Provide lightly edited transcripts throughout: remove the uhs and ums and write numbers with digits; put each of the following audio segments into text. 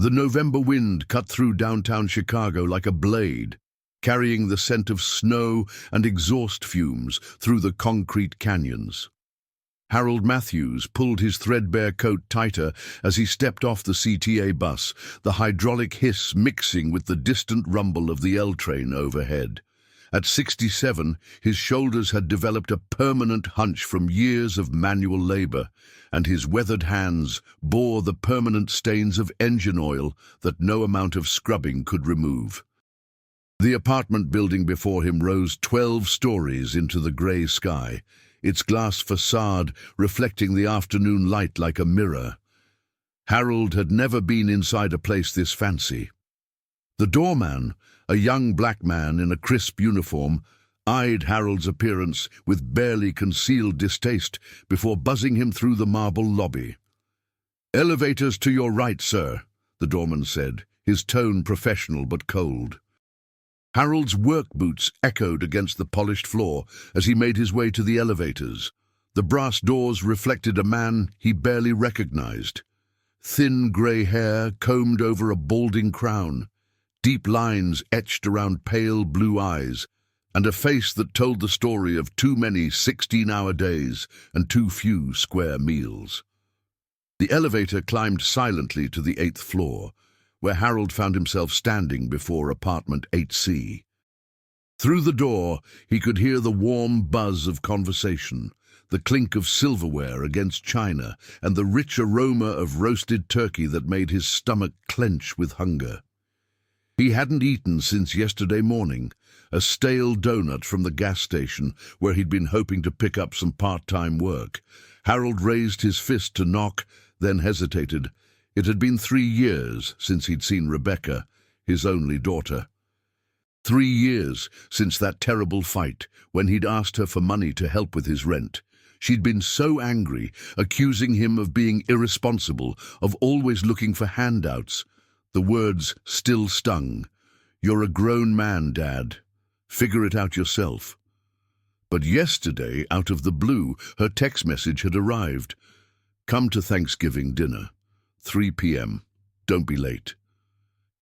The November wind cut through downtown Chicago like a blade, carrying the scent of snow and exhaust fumes through the concrete canyons. Harold Matthews pulled his threadbare coat tighter as he stepped off the CTA bus, the hydraulic hiss mixing with the distant rumble of the L train overhead. At 67, his shoulders had developed a permanent hunch from years of manual labor, and his weathered hands bore the permanent stains of engine oil that no amount of scrubbing could remove. The apartment building before him rose 12 stories into the grey sky, its glass facade reflecting the afternoon light like a mirror. Harold had never been inside a place this fancy. The doorman, a young black man in a crisp uniform, eyed Harold's appearance with barely concealed distaste before buzzing him through the marble lobby. "Elevators to your right, sir," the doorman said, his tone professional but cold. Harold's work boots echoed against the polished floor as he made his way to the elevators. The brass doors reflected a man he barely recognized. Thin grey hair combed over a balding crown, deep lines etched around pale blue eyes, and a face that told the story of too many 16-hour days and too few square meals. The elevator climbed silently to the 8th floor, where Harold found himself standing before apartment 8C. Through the door, he could hear the warm buzz of conversation, the clink of silverware against china, and the rich aroma of roasted turkey that made his stomach clench with hunger. He hadn't eaten since yesterday morning, a stale donut from the gas station where he'd been hoping to pick up some part-time work. Harold raised his fist to knock, then hesitated. It had been 3 years since he'd seen Rebecca, his only daughter. 3 years since that terrible fight when he'd asked her for money to help with his rent. She'd been so angry, accusing him of being irresponsible, of always looking for handouts. The words still stung. "You're a grown man, Dad. Figure it out yourself." But yesterday, out of the blue, her text message had arrived. "Come to Thanksgiving dinner. 3 p.m. Don't be late."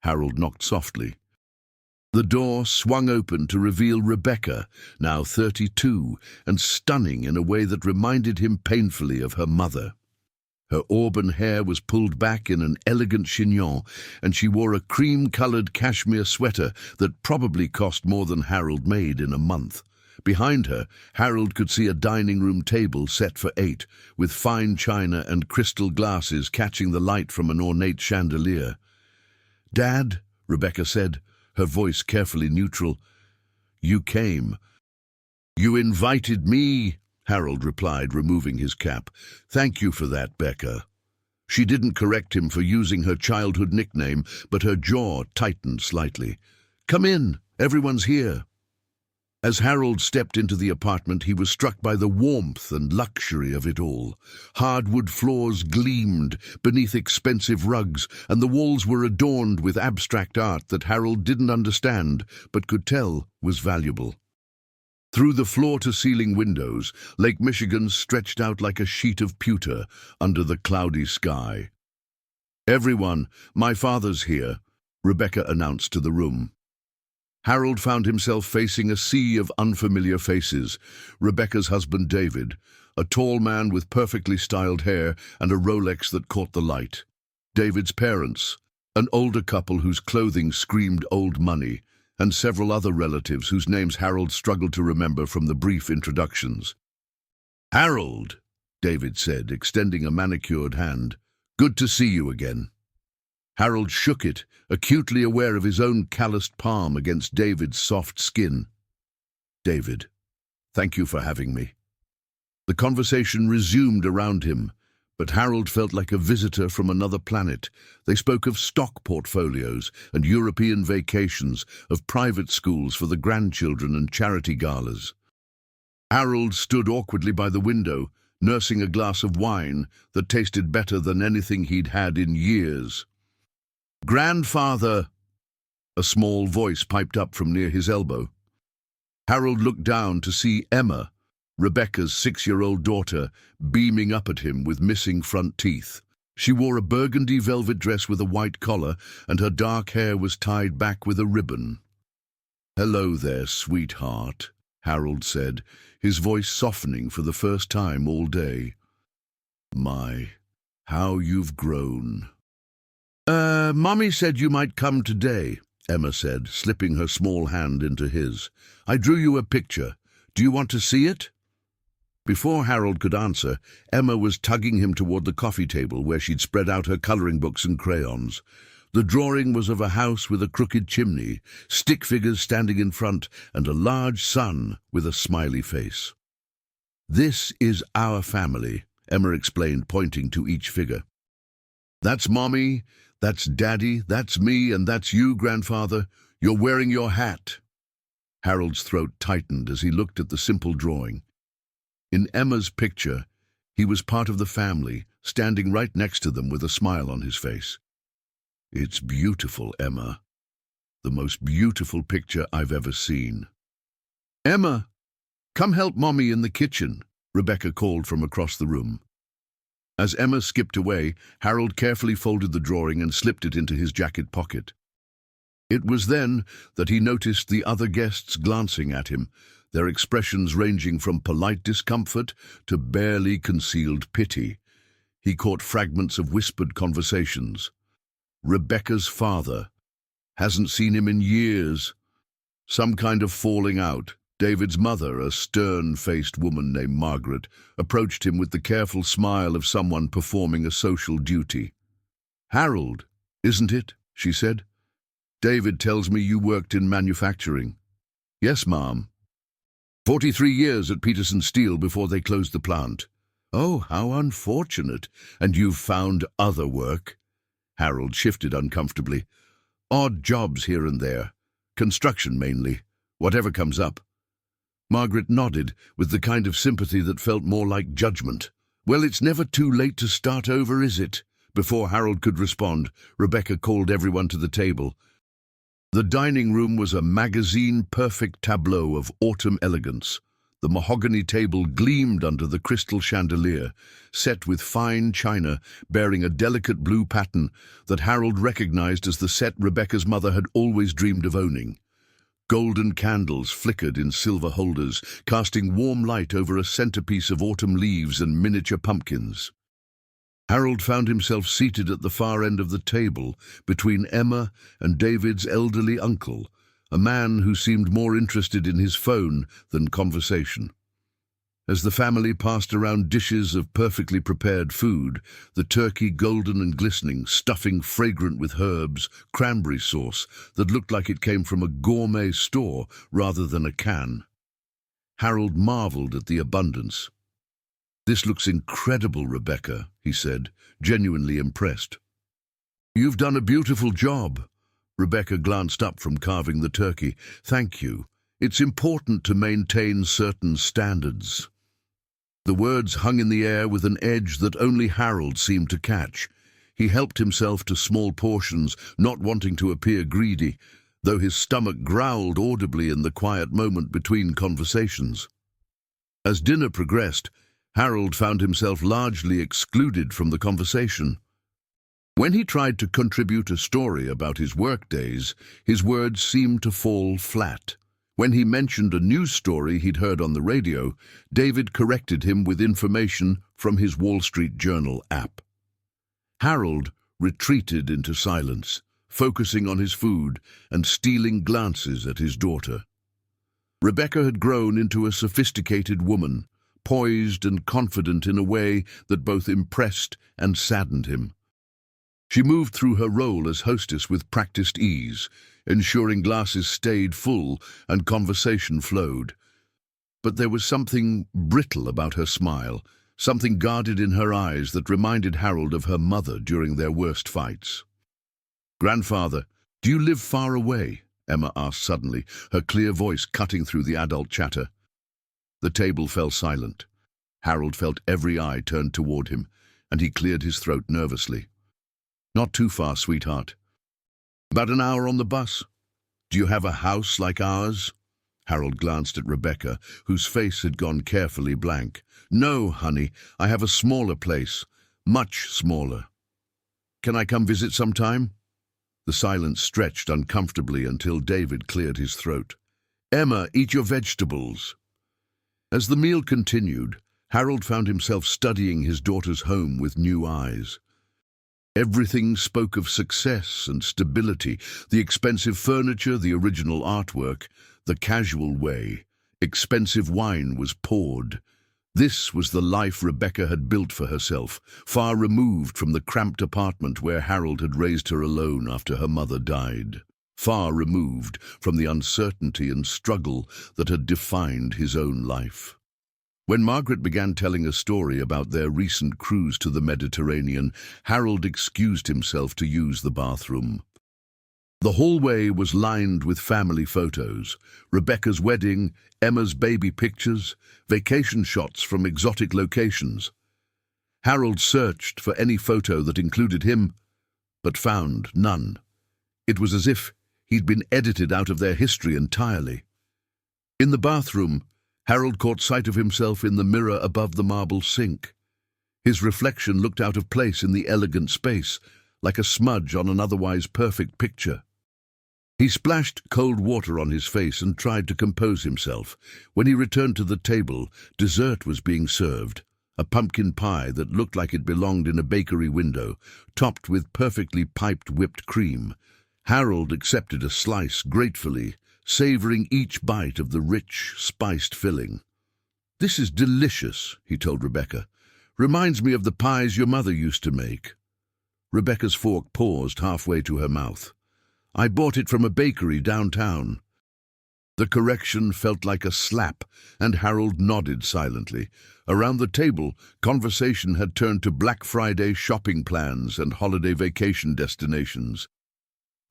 Harold knocked softly. The door swung open to reveal Rebecca, now 32, and stunning in a way that reminded him painfully of her mother. Her auburn hair was pulled back in an elegant chignon, and she wore a cream-colored cashmere sweater that probably cost more than Harold made in a month. Behind her, Harold could see a dining room table set for 8, with fine china and crystal glasses catching the light from an ornate chandelier. "Dad," Rebecca said, her voice carefully neutral, "you came." "You invited me," Harold replied, removing his cap. "Thank you for that, Becca." She didn't correct him for using her childhood nickname, but her jaw tightened slightly. "Come in, everyone's here." As Harold stepped into the apartment, he was struck by the warmth and luxury of it all. Hardwood floors gleamed beneath expensive rugs, and the walls were adorned with abstract art that Harold didn't understand, but could tell was valuable. Through the floor-to-ceiling windows, Lake Michigan stretched out like a sheet of pewter under the cloudy sky. "Everyone, my father's here," Rebecca announced to the room. Harold found himself facing a sea of unfamiliar faces. Rebecca's husband David, a tall man with perfectly styled hair and a Rolex that caught the light. David's parents, an older couple whose clothing screamed old money, and several other relatives whose names Harold struggled to remember from the brief introductions. "Harold," David said, extending a manicured hand, "good to see you again." Harold shook it, acutely aware of his own calloused palm against David's soft skin. "David, thank you for having me." The conversation resumed around him, but Harold felt like a visitor from another planet. They spoke of stock portfolios and European vacations, of private schools for the grandchildren and charity galas. Harold stood awkwardly by the window, nursing a glass of wine that tasted better than anything he'd had in years. "Grandfather!" A small voice piped up from near his elbow. Harold looked down to see Emma, Rebecca's 6-year-old daughter, beaming up at him with missing front teeth. She wore a burgundy velvet dress with a white collar, and her dark hair was tied back with a ribbon. "Hello there, sweetheart," Harold said, his voice softening for the first time all day. "My, how you've grown." Mommy said you might come today," Emma said, slipping her small hand into his. "I drew you a picture. Do you want to see it?" Before Harold could answer, Emma was tugging him toward the coffee table where she'd spread out her coloring books and crayons. The drawing was of a house with a crooked chimney, stick figures standing in front, and a large sun with a smiley face. "This is our family," Emma explained, pointing to each figure. "That's Mommy, that's Daddy, that's me, and that's you, Grandfather. You're wearing your hat." Harold's throat tightened as he looked at the simple drawing. In Emma's picture, he was part of the family, standing right next to them with a smile on his face. "It's beautiful, Emma. The most beautiful picture I've ever seen." "Emma, come help Mommy in the kitchen," Rebecca called from across the room. As Emma skipped away, Harold carefully folded the drawing and slipped it into his jacket pocket. It was then that he noticed the other guests glancing at him, their expressions ranging from polite discomfort to barely concealed pity. He caught fragments of whispered conversations. Rebecca's father. Hasn't seen him in years. Some kind of falling out. David's mother, a stern-faced woman named Margaret, approached him with the careful smile of someone performing a social duty. "Harold, isn't it?" she said. "David tells me you worked in manufacturing." "Yes, Ma'am. 43 years at Peterson Steel before they closed the plant." "Oh, how unfortunate. And you've found other work?" Harold shifted uncomfortably. "Odd jobs here and there. Construction mainly. Whatever comes up." Margaret nodded with the kind of sympathy that felt more like judgment. "Well, it's never too late to start over, is it?" Before Harold could respond, Rebecca called everyone to the table. The dining room was a magazine-perfect tableau of autumn elegance. The mahogany table gleamed under the crystal chandelier, set with fine china bearing a delicate blue pattern that Harold recognized as the set Rebecca's mother had always dreamed of owning. Golden candles flickered in silver holders, casting warm light over a centerpiece of autumn leaves and miniature pumpkins. Harold found himself seated at the far end of the table, between Emma and David's elderly uncle, a man who seemed more interested in his phone than conversation. As the family passed around dishes of perfectly prepared food, the turkey golden and glistening, stuffing fragrant with herbs, cranberry sauce that looked like it came from a gourmet store rather than a can. Harold marveled at the abundance. "This looks incredible, Rebecca," he said, genuinely impressed. "You've done a beautiful job." Rebecca glanced up from carving the turkey. "Thank you. It's important to maintain certain standards." The words hung in the air with an edge that only Harold seemed to catch. He helped himself to small portions, not wanting to appear greedy, though his stomach growled audibly in the quiet moment between conversations. As dinner progressed, Harold found himself largely excluded from the conversation. When he tried to contribute a story about his workdays, his words seemed to fall flat. When he mentioned a news story he'd heard on the radio, David corrected him with information from his Wall Street Journal app. Harold retreated into silence, focusing on his food and stealing glances at his daughter. Rebecca had grown into a sophisticated woman, poised and confident in a way that both impressed and saddened him. She moved through her role as hostess with practiced ease, ensuring glasses stayed full and conversation flowed. But there was something brittle about her smile, something guarded in her eyes that reminded Harold of her mother during their worst fights. "Grandfather, do you live far away?" Emma asked suddenly, her clear voice cutting through the adult chatter. The table fell silent. Harold felt every eye turned toward him, and he cleared his throat nervously. "Not too far, sweetheart. About an hour on the bus. Do you have a house like ours?" Harold glanced at Rebecca, whose face had gone carefully blank. "No, honey, I have a smaller place. Much smaller." Can I come visit sometime?" The silence stretched uncomfortably until David cleared his throat. "Emma, eat your vegetables." As the meal continued, Harold found himself studying his daughter's home with new eyes. Everything spoke of success and stability: the expensive furniture, the original artwork, the casual way. Expensive wine was poured. This was the life Rebecca had built for herself, far removed from the cramped apartment where Harold had raised her alone after her mother died, far removed from the uncertainty and struggle that had defined his own life. When Margaret began telling a story about their recent cruise to the Mediterranean, Harold excused himself to use the bathroom. The hallway was lined with family photos: Rebecca's wedding, Emma's baby pictures, vacation shots from exotic locations. Harold searched for any photo that included him, but found none. It was as if he'd been edited out of their history entirely. In the bathroom, Harold caught sight of himself in the mirror above the marble sink. His reflection looked out of place in the elegant space, like a smudge on an otherwise perfect picture. He splashed cold water on his face and tried to compose himself. When he returned to the table, dessert was being served, a pumpkin pie that looked like it belonged in a bakery window, topped with perfectly piped whipped cream. Harold accepted a slice gratefully, savoring each bite of the rich, spiced filling. "This is delicious," he told Rebecca. "Reminds me of the pies your mother used to make." Rebecca's fork paused halfway to her mouth. "I bought it from a bakery downtown." The correction felt like a slap, and Harold nodded silently. Around the table, conversation had turned to Black Friday shopping plans and holiday vacation destinations.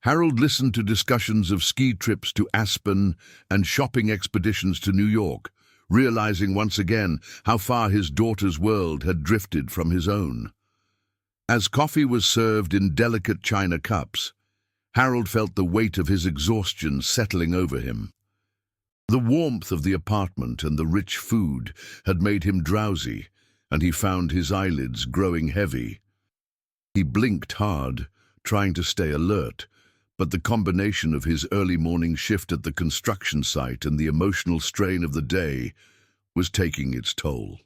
Harold listened to discussions of ski trips to Aspen and shopping expeditions to New York, realizing once again how far his daughter's world had drifted from his own. As coffee was served in delicate china cups, Harold felt the weight of his exhaustion settling over him. The warmth of the apartment and the rich food had made him drowsy, and he found his eyelids growing heavy. He blinked hard, trying to stay alert, but the combination of his early morning shift at the construction site and the emotional strain of the day was taking its toll.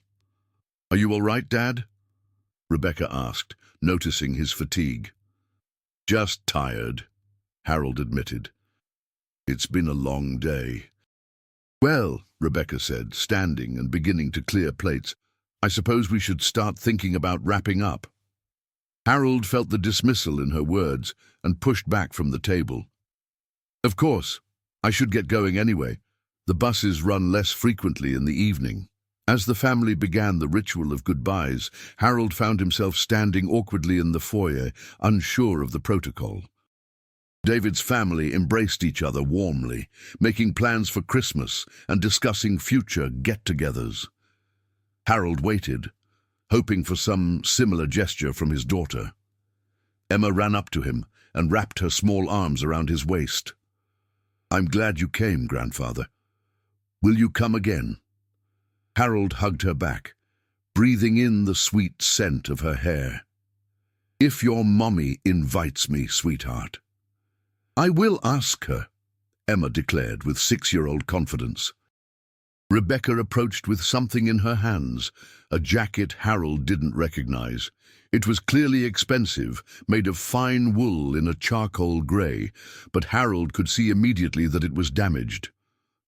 "Are you all right, Dad?" Rebecca asked, noticing his fatigue. "Just tired," Harold admitted. "It's been a long day." "Well," Rebecca said, standing and beginning to clear plates, "I suppose we should start thinking about wrapping up." Harold felt the dismissal in her words and pushed back from the table. "Of course, I should get going anyway. The buses run less frequently in the evening." As the family began the ritual of goodbyes, Harold found himself standing awkwardly in the foyer, unsure of the protocol. David's family embraced each other warmly, making plans for Christmas and discussing future get-togethers. Harold waited, hoping for some similar gesture from his daughter. Emma ran up to him and wrapped her small arms around his waist. "I'm glad you came, Grandfather. Will you come again?" Harold hugged her back, breathing in the sweet scent of her hair. "If your mommy invites me, sweetheart." "I will ask her," Emma declared with 6-year-old confidence. Rebecca approached with something in her hands, a jacket Harold didn't recognize. It was clearly expensive, made of fine wool in a charcoal grey, but Harold could see immediately that it was damaged.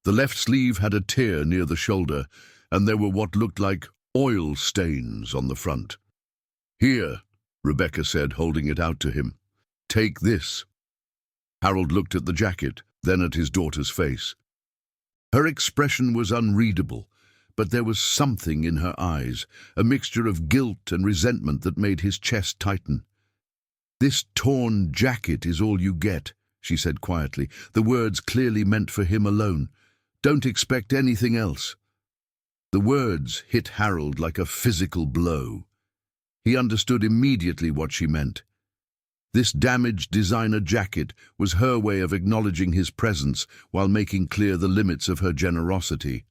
The left sleeve had a tear near the shoulder, and there were what looked like oil stains on the front. "Here," Rebecca said, holding it out to him. "Take this." Harold looked at the jacket, then at his daughter's face. Her expression was unreadable, but there was something in her eyes, a mixture of guilt and resentment that made his chest tighten. "This torn jacket is all you get," she said quietly, the words clearly meant for him alone. "Don't expect anything else." The words hit Harold like a physical blow. He understood immediately what she meant. This damaged designer jacket was her way of acknowledging his presence while making clear the limits of her generosity.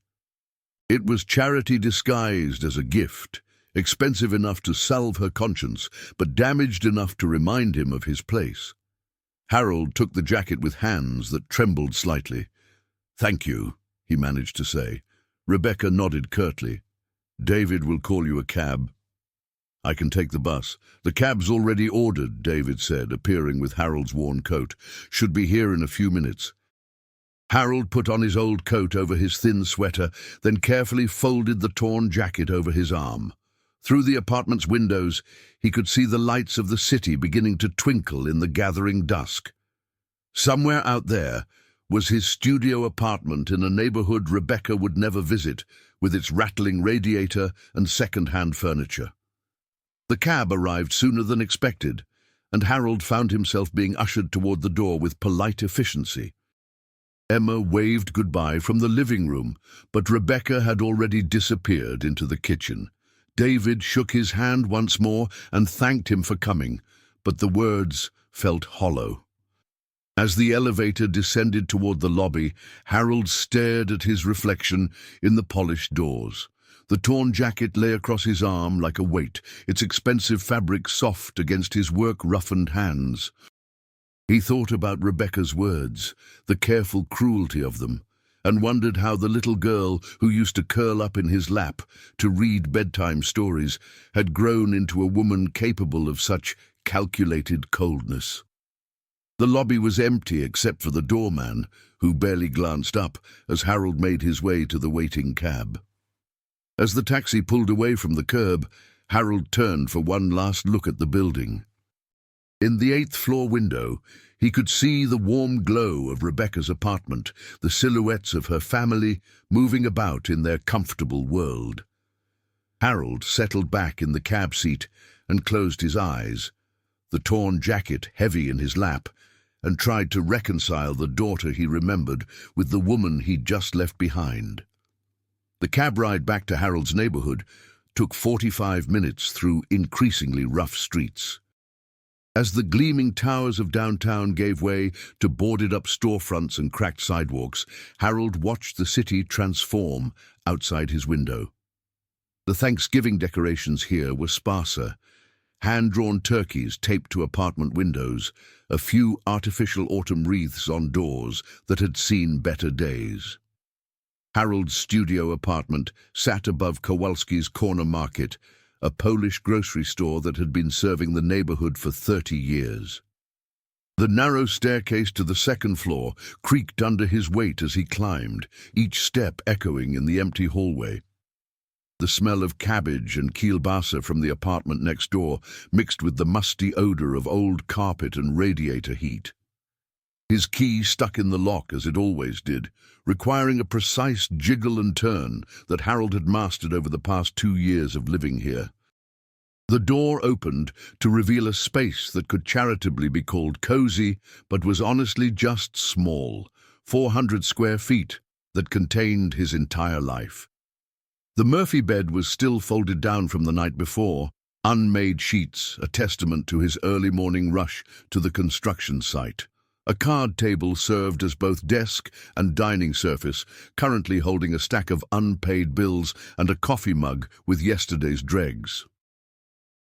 It was charity disguised as a gift, expensive enough to salve her conscience, but damaged enough to remind him of his place. Harold took the jacket with hands that trembled slightly. "Thank you," he managed to say. Rebecca nodded curtly. "David will call you a cab." "I can take the bus." "The cab's already ordered," David said, appearing with Harold's worn coat. "Should be here in a few minutes." Harold put on his old coat over his thin sweater, then carefully folded the torn jacket over his arm. Through the apartment's windows, he could see the lights of the city beginning to twinkle in the gathering dusk. Somewhere out there was his studio apartment in a neighborhood Rebecca would never visit, with its rattling radiator and second-hand furniture. The cab arrived sooner than expected, and Harold found himself being ushered toward the door with polite efficiency. Emma waved goodbye from the living room, but Rebecca had already disappeared into the kitchen. David shook his hand once more and thanked him for coming, but the words felt hollow. As the elevator descended toward the lobby, Harold stared at his reflection in the polished doors. The torn jacket lay across his arm like a weight, its expensive fabric soft against his work-roughened hands. He thought about Rebecca's words, the careful cruelty of them, and wondered how the little girl who used to curl up in his lap to read bedtime stories had grown into a woman capable of such calculated coldness. The lobby was empty except for the doorman, who barely glanced up as Harold made his way to the waiting cab. As the taxi pulled away from the curb, Harold turned for one last look at the building. In the 8th-floor window, he could see the warm glow of Rebecca's apartment, the silhouettes of her family moving about in their comfortable world. Harold settled back in the cab seat and closed his eyes, the torn jacket heavy in his lap, and tried to reconcile the daughter he remembered with the woman he'd just left behind. The cab ride back to Harold's neighborhood took 45 minutes through increasingly rough streets. As the gleaming towers of downtown gave way to boarded-up storefronts and cracked sidewalks, Harold watched the city transform outside his window. The Thanksgiving decorations here were sparser. Hand-drawn turkeys taped to apartment windows, a few artificial autumn wreaths on doors that had seen better days. Harold's studio apartment sat above Kowalski's Corner Market, a Polish grocery store that had been serving the neighborhood for 30 years. The narrow staircase to the 2nd floor creaked under his weight as he climbed, each step echoing in the empty hallway. The smell of cabbage and kielbasa from the apartment next door mixed with the musty odor of old carpet and radiator heat. His key stuck in the lock as it always did, requiring a precise jiggle and turn that Harold had mastered over the past 2 years of living here. The door opened to reveal a space that could charitably be called cozy, but was honestly just small, 400 square feet, that contained his entire life. The Murphy bed was still folded down from the night before, unmade sheets, a testament to his early morning rush to the construction site. A card table served as both desk and dining surface, currently holding a stack of unpaid bills and a coffee mug with yesterday's dregs.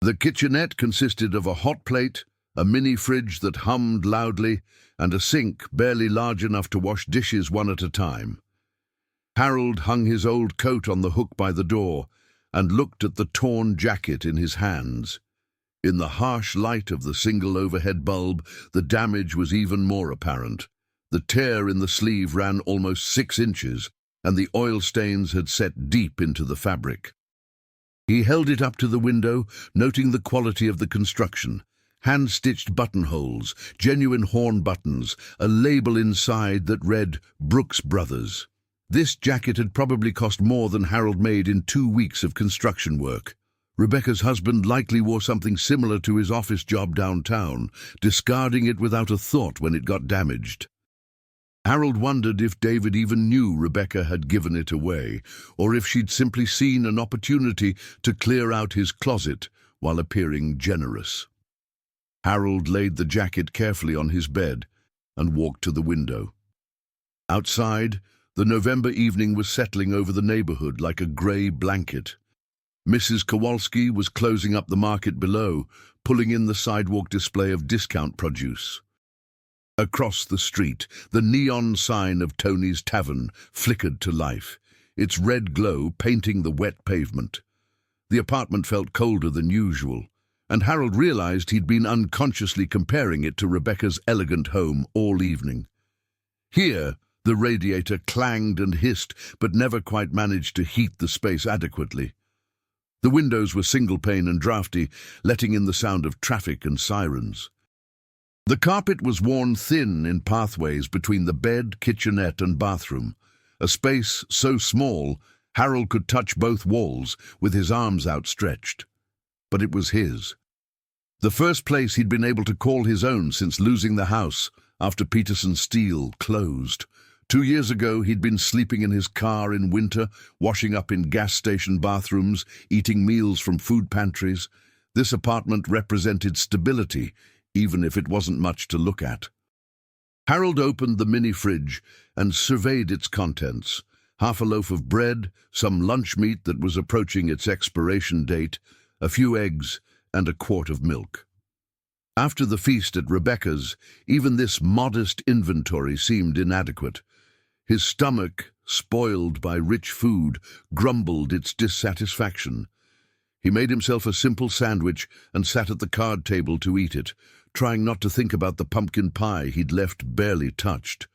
The kitchenette consisted of a hot plate, a mini fridge that hummed loudly, and a sink barely large enough to wash dishes one at a time. Harold hung his old coat on the hook by the door and looked at the torn jacket in his hands. In the harsh light of the single overhead bulb, the damage was even more apparent. The tear in the sleeve ran almost 6 inches, and the oil stains had set deep into the fabric. He held it up to the window, noting the quality of the construction. Hand-stitched buttonholes, genuine horn buttons, a label inside that read Brooks Brothers. This jacket had probably cost more than Harold made in 2 weeks of construction work. Rebecca's husband likely wore something similar to his office job downtown, discarding it without a thought when it got damaged. Harold wondered if David even knew Rebecca had given it away, or if she'd simply seen an opportunity to clear out his closet while appearing generous. Harold laid the jacket carefully on his bed and walked to the window. Outside, the November evening was settling over the neighborhood like a grey blanket. Mrs. Kowalski was closing up the market below, pulling in the sidewalk display of discount produce. Across the street, the neon sign of Tony's Tavern flickered to life, its red glow painting the wet pavement. The apartment felt colder than usual, and Harold realized he'd been unconsciously comparing it to Rebecca's elegant home all evening. Here, the radiator clanged and hissed, but never quite managed to heat the space adequately. The windows were single-pane and drafty, letting in the sound of traffic and sirens. The carpet was worn thin in pathways between the bed, kitchenette and bathroom, a space so small Harold could touch both walls with his arms outstretched. But it was his. The first place he'd been able to call his own since losing the house after Peterson Steel closed. 2 years ago, he'd been sleeping in his car in winter, washing up in gas station bathrooms, eating meals from food pantries. This apartment represented stability, even if it wasn't much to look at. Harold opened the mini-fridge and surveyed its contents. Half a loaf of bread, some lunch meat that was approaching its expiration date, a few eggs, and a quart of milk. After the feast at Rebecca's, even this modest inventory seemed inadequate. His stomach, spoiled by rich food, grumbled its dissatisfaction. He made himself a simple sandwich and sat at the card table to eat it, trying not to think about the pumpkin pie he'd left barely touched.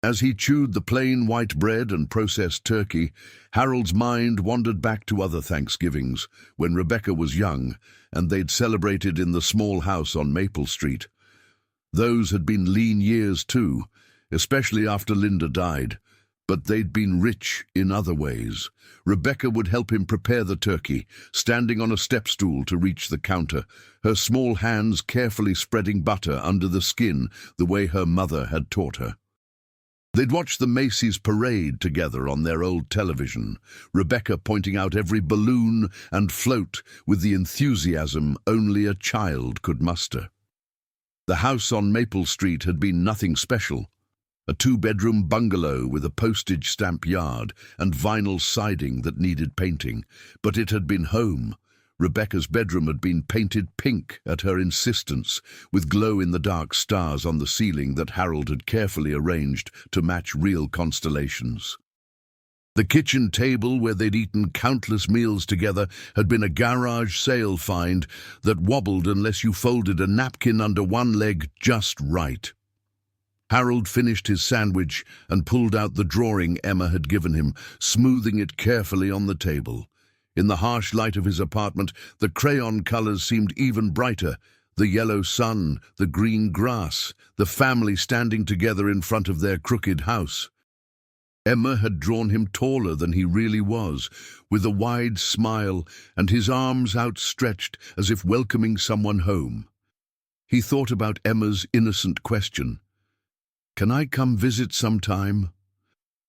As he chewed the plain white bread and processed turkey, Harold's mind wandered back to other Thanksgivings, when Rebecca was young, and they'd celebrated in the small house on Maple Street. Those had been lean years too, especially after Linda died, but they'd been rich in other ways. Rebecca would help him prepare the turkey, standing on a step stool to reach the counter, her small hands carefully spreading butter under the skin the way her mother had taught her. They'd watch the Macy's parade together on their old television, Rebecca pointing out every balloon and float with the enthusiasm only a child could muster. The house on Maple Street had been nothing special. A 2-bedroom bungalow with a postage stamp yard and vinyl siding that needed painting, but it had been home. Rebecca's bedroom had been painted pink at her insistence, with glow-in-the-dark stars on the ceiling that Harold had carefully arranged to match real constellations. The kitchen table where they'd eaten countless meals together had been a garage sale find that wobbled unless you folded a napkin under one leg just right. Harold finished his sandwich and pulled out the drawing Emma had given him, smoothing it carefully on the table. In the harsh light of his apartment, the crayon colors seemed even brighter. The yellow sun, the green grass, the family standing together in front of their crooked house. Emma had drawn him taller than he really was, with a wide smile and his arms outstretched as if welcoming someone home. He thought about Emma's innocent question. "Can I come visit sometime?"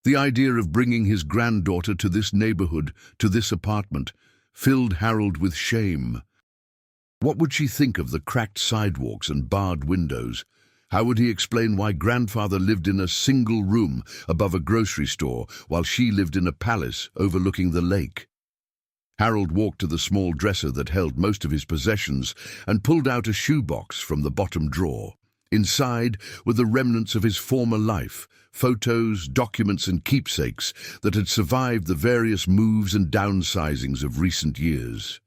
The idea of bringing his granddaughter to this neighborhood, to this apartment, filled Harold with shame. What would she think of the cracked sidewalks and barred windows? How would he explain why grandfather lived in a single room above a grocery store while she lived in a palace overlooking the lake? Harold walked to the small dresser that held most of his possessions and pulled out a shoebox from the bottom drawer. Inside were the remnants of his former life, photos, documents and keepsakes that had survived the various moves and downsizings of recent years.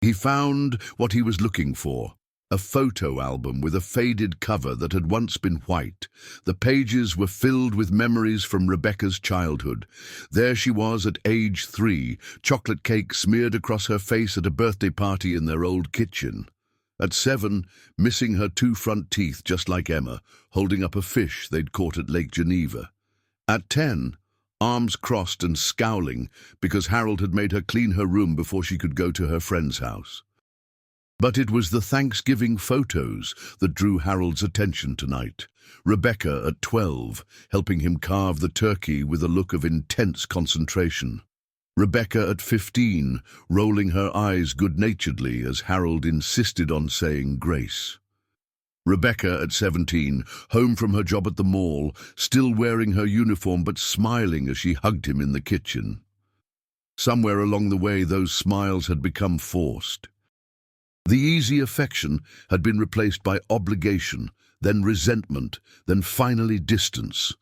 He found what he was looking for, a photo album with a faded cover that had once been white. The pages were filled with memories from Rebecca's childhood. There she was at age 3, chocolate cake smeared across her face at a birthday party in their old kitchen. At 7, missing her 2 front teeth just like Emma, holding up a fish they'd caught at Lake Geneva. At 10, arms crossed and scowling because Harold had made her clean her room before she could go to her friend's house. But it was the Thanksgiving photos that drew Harold's attention tonight. Rebecca at 12, helping him carve the turkey with a look of intense concentration. Rebecca at 15, rolling her eyes good-naturedly as Harold insisted on saying grace. Rebecca at 17, home from her job at the mall, still wearing her uniform but smiling as she hugged him in the kitchen. Somewhere along the way, those smiles had become forced. The easy affection had been replaced by obligation, then resentment, then finally distance.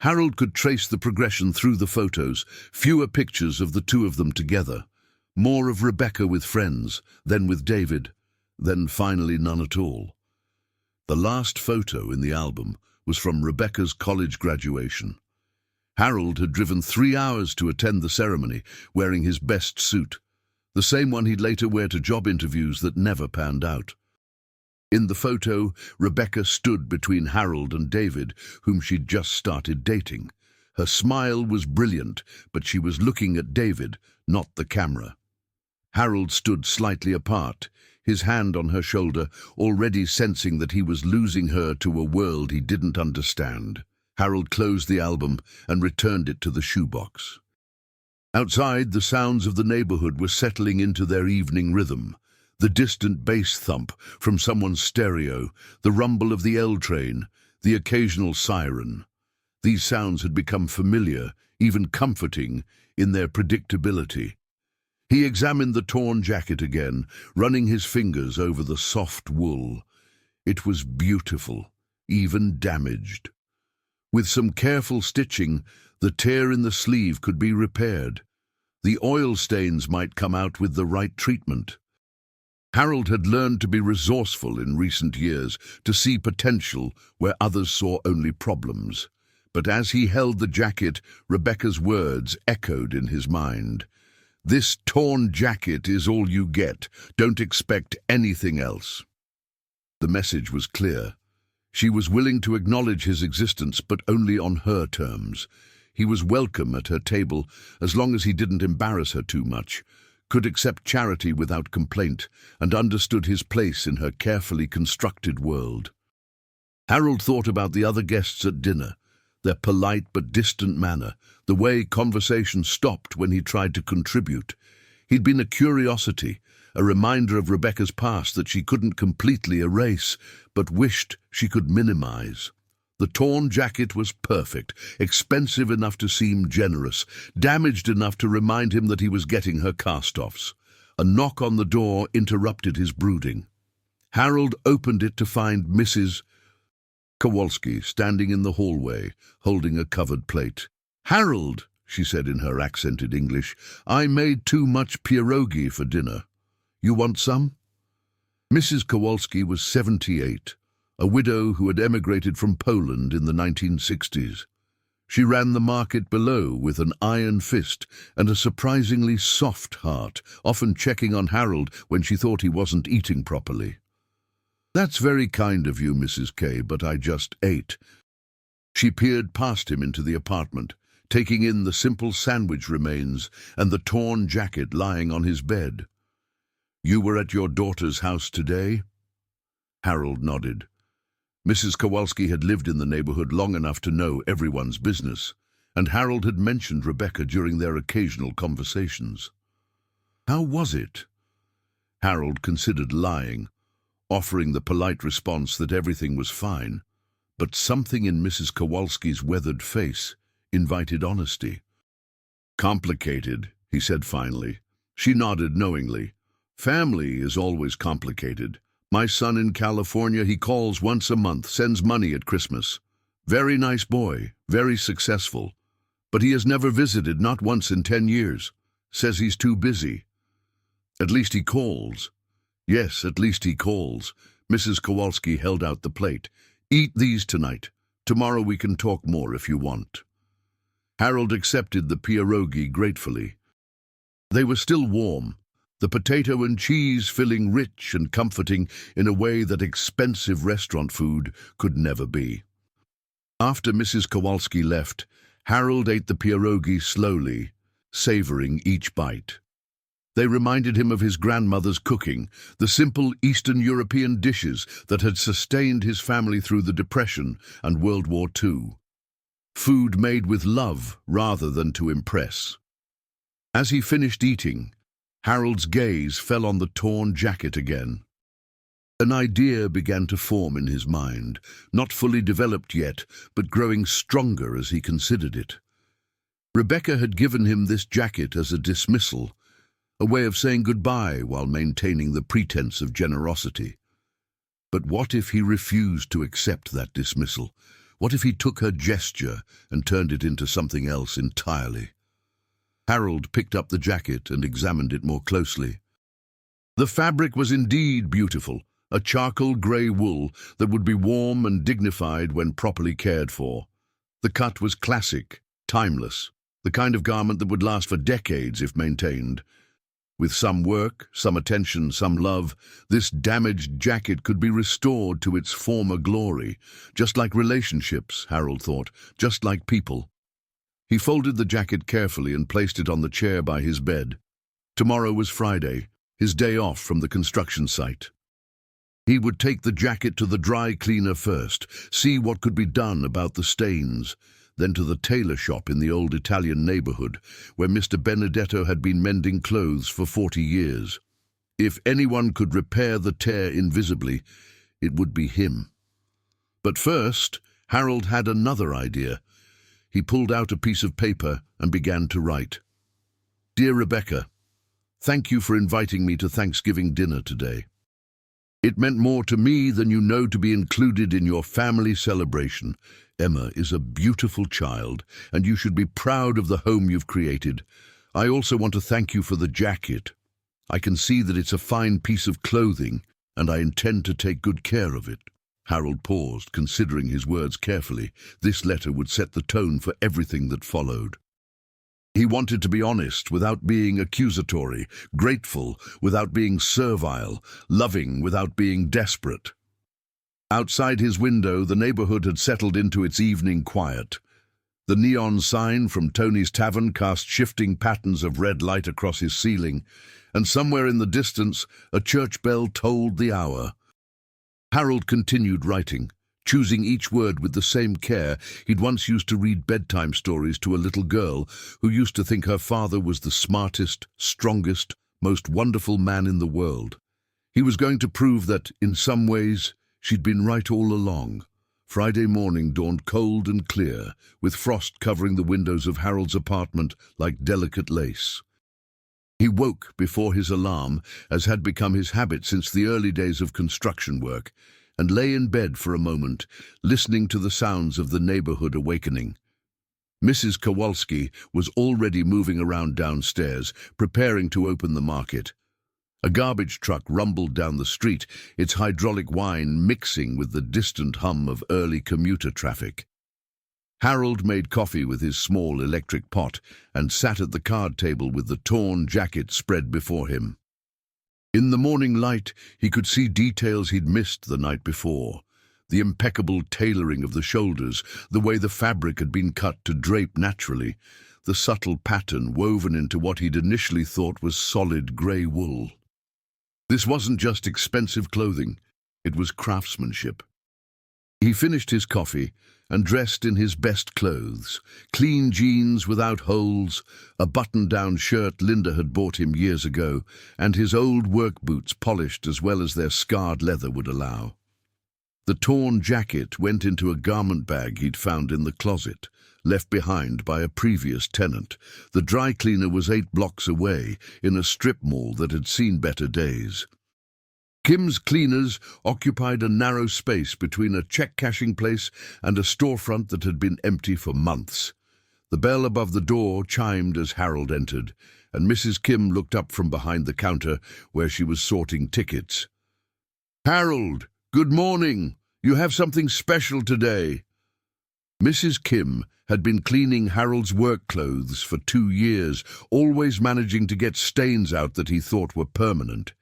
Harold could trace the progression through the photos, fewer pictures of the two of them together, more of Rebecca with friends, then with David, then finally none at all. The last photo in the album was from Rebecca's college graduation. Harold had driven 3 hours to attend the ceremony, wearing his best suit, the same one he'd later wear to job interviews that never panned out. In the photo, Rebecca stood between Harold and David, whom she'd just started dating. Her smile was brilliant, but she was looking at David, not the camera. Harold stood slightly apart, his hand on her shoulder, already sensing that he was losing her to a world he didn't understand. Harold closed the album and returned it to the shoebox. Outside, the sounds of the neighborhood were settling into their evening rhythm. The distant bass thump from someone's stereo, the rumble of the L train, the occasional siren. These sounds had become familiar, even comforting, in their predictability. He examined the torn jacket again, running his fingers over the soft wool. It was beautiful, even damaged. With some careful stitching, the tear in the sleeve could be repaired. The oil stains might come out with the right treatment. Harold had learned to be resourceful in recent years, to see potential where others saw only problems. But as he held the jacket, Rebecca's words echoed in his mind. "This torn jacket is all you get. Don't expect anything else." The message was clear. She was willing to acknowledge his existence, but only on her terms. He was welcome at her table, as long as he didn't embarrass her too much, could accept charity without complaint, and understood his place in her carefully constructed world. Harold thought about the other guests at dinner, their polite but distant manner, the way conversation stopped when he tried to contribute. He'd been a curiosity, a reminder of Rebecca's past that she couldn't completely erase, but wished she could minimize. The torn jacket was perfect, expensive enough to seem generous, damaged enough to remind him that he was getting her cast-offs. A knock on the door interrupted his brooding. Harold opened it to find Mrs. Kowalski standing in the hallway, holding a covered plate. "Harold," she said in her accented English, "I made too much pierogi for dinner. You want some?" Mrs. Kowalski was 78, a widow who had emigrated from Poland in the 1960s. She ran the market below with an iron fist and a surprisingly soft heart, often checking on Harold when she thought he wasn't eating properly. "That's very kind of you, Mrs. K, but I just ate." She peered past him into the apartment, taking in the simple sandwich remains and the torn jacket lying on his bed. "You were at your daughter's house today?" Harold nodded. Mrs. Kowalski had lived in the neighborhood long enough to know everyone's business, and Harold had mentioned Rebecca during their occasional conversations. "How was it?" Harold considered lying, offering the polite response that everything was fine, but something in Mrs. Kowalski's weathered face invited honesty. "Complicated," he said finally. She nodded knowingly. "Family is always complicated. My son in California, he calls once a month, sends money at Christmas. Very nice boy, very successful. But he has never visited, not once in 10 years. Says he's too busy. At least he calls." "Yes, at least he calls." Mrs. Kowalski held out the plate. "Eat these tonight. Tomorrow we can talk more if you want." Harold accepted the pierogi gratefully. They were still warm, the potato and cheese filling rich and comforting in a way that expensive restaurant food could never be. After Mrs. Kowalski left, Harold ate the pierogi slowly, savoring each bite. They reminded him of his grandmother's cooking, the simple Eastern European dishes that had sustained his family through the Depression and World War II. Food made with love rather than to impress. As he finished eating, Harold's gaze fell on the torn jacket again. An idea began to form in his mind, not fully developed yet, but growing stronger as he considered it. Rebecca had given him this jacket as a dismissal, a way of saying goodbye while maintaining the pretense of generosity. But what if he refused to accept that dismissal? What if he took her gesture and turned it into something else entirely? Harold picked up the jacket and examined it more closely. The fabric was indeed beautiful, a charcoal grey wool that would be warm and dignified when properly cared for. The cut was classic, timeless, the kind of garment that would last for decades if maintained. With some work, some attention, some love, this damaged jacket could be restored to its former glory, just like relationships, Harold thought, just like people. He folded the jacket carefully and placed it on the chair by his bed. Tomorrow was Friday, his day off from the construction site. He would take the jacket to the dry cleaner first, see what could be done about the stains, then to the tailor shop in the old Italian neighborhood, where Mr. Benedetto had been mending clothes for 40 years. If anyone could repair the tear invisibly, it would be him. But first, Harold had another idea. He pulled out a piece of paper and began to write. "Dear Rebecca, thank you for inviting me to Thanksgiving dinner today. It meant more to me than you know to be included in your family celebration. Emma is a beautiful child, and you should be proud of the home you've created. I also want to thank you for the jacket. I can see that it's a fine piece of clothing, and I intend to take good care of it." Harold paused, considering his words carefully. This letter would set the tone for everything that followed. He wanted to be honest without being accusatory, grateful without being servile, loving without being desperate. Outside his window, the neighborhood had settled into its evening quiet. The neon sign from Tony's Tavern cast shifting patterns of red light across his ceiling, and somewhere in the distance, a church bell tolled the hour. Harold continued writing, choosing each word with the same care he'd once used to read bedtime stories to a little girl who used to think her father was the smartest, strongest, most wonderful man in the world. He was going to prove that, in some ways, she'd been right all along. Friday morning dawned cold and clear, with frost covering the windows of Harold's apartment like delicate lace. He woke before his alarm, as had become his habit since the early days of construction work, and lay in bed for a moment, listening to the sounds of the neighborhood awakening. Mrs. Kowalski was already moving around downstairs, preparing to open the market. A garbage truck rumbled down the street, its hydraulic whine mixing with the distant hum of early commuter traffic. Harold made coffee with his small electric pot and sat at the card table with the torn jacket spread before him. In the morning light, he could see details he'd missed the night before. The impeccable tailoring of the shoulders, the way the fabric had been cut to drape naturally, the subtle pattern woven into what he'd initially thought was solid grey wool. This wasn't just expensive clothing, it was craftsmanship. He finished his coffee and dressed in his best clothes, clean jeans without holes, a button-down shirt Linda had bought him years ago, and his old work boots polished as well as their scarred leather would allow. The torn jacket went into a garment bag he'd found in the closet, left behind by a previous tenant. The dry cleaner was 8 blocks away, in a strip mall that had seen better days. Kim's Cleaners occupied a narrow space between a check-cashing place and a storefront that had been empty for months. The bell above the door chimed as Harold entered, and Mrs. Kim looked up from behind the counter where she was sorting tickets. "Harold, good morning. You have something special today." Mrs. Kim had been cleaning Harold's work clothes for 2 years, always managing to get stains out that he thought were permanent.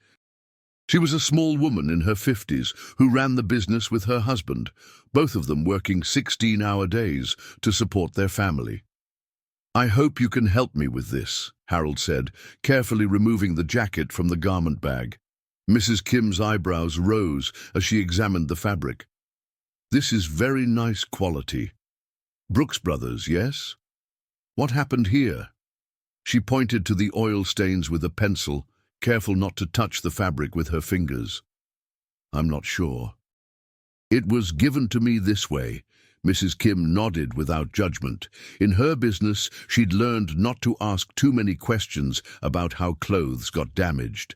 She was a small woman in her 50s who ran the business with her husband, both of them working 16-hour days to support their family. "I hope you can help me with this," Harold said, carefully removing the jacket from the garment bag. Mrs. Kim's eyebrows rose as she examined the fabric. "This is very nice quality. Brooks Brothers, yes? What happened here?" She pointed to the oil stains with a pencil, careful not to touch the fabric with her fingers. "I'm not sure. It was given to me this way," Mrs. Kim nodded without judgment. In her business, she'd learned not to ask too many questions about how clothes got damaged.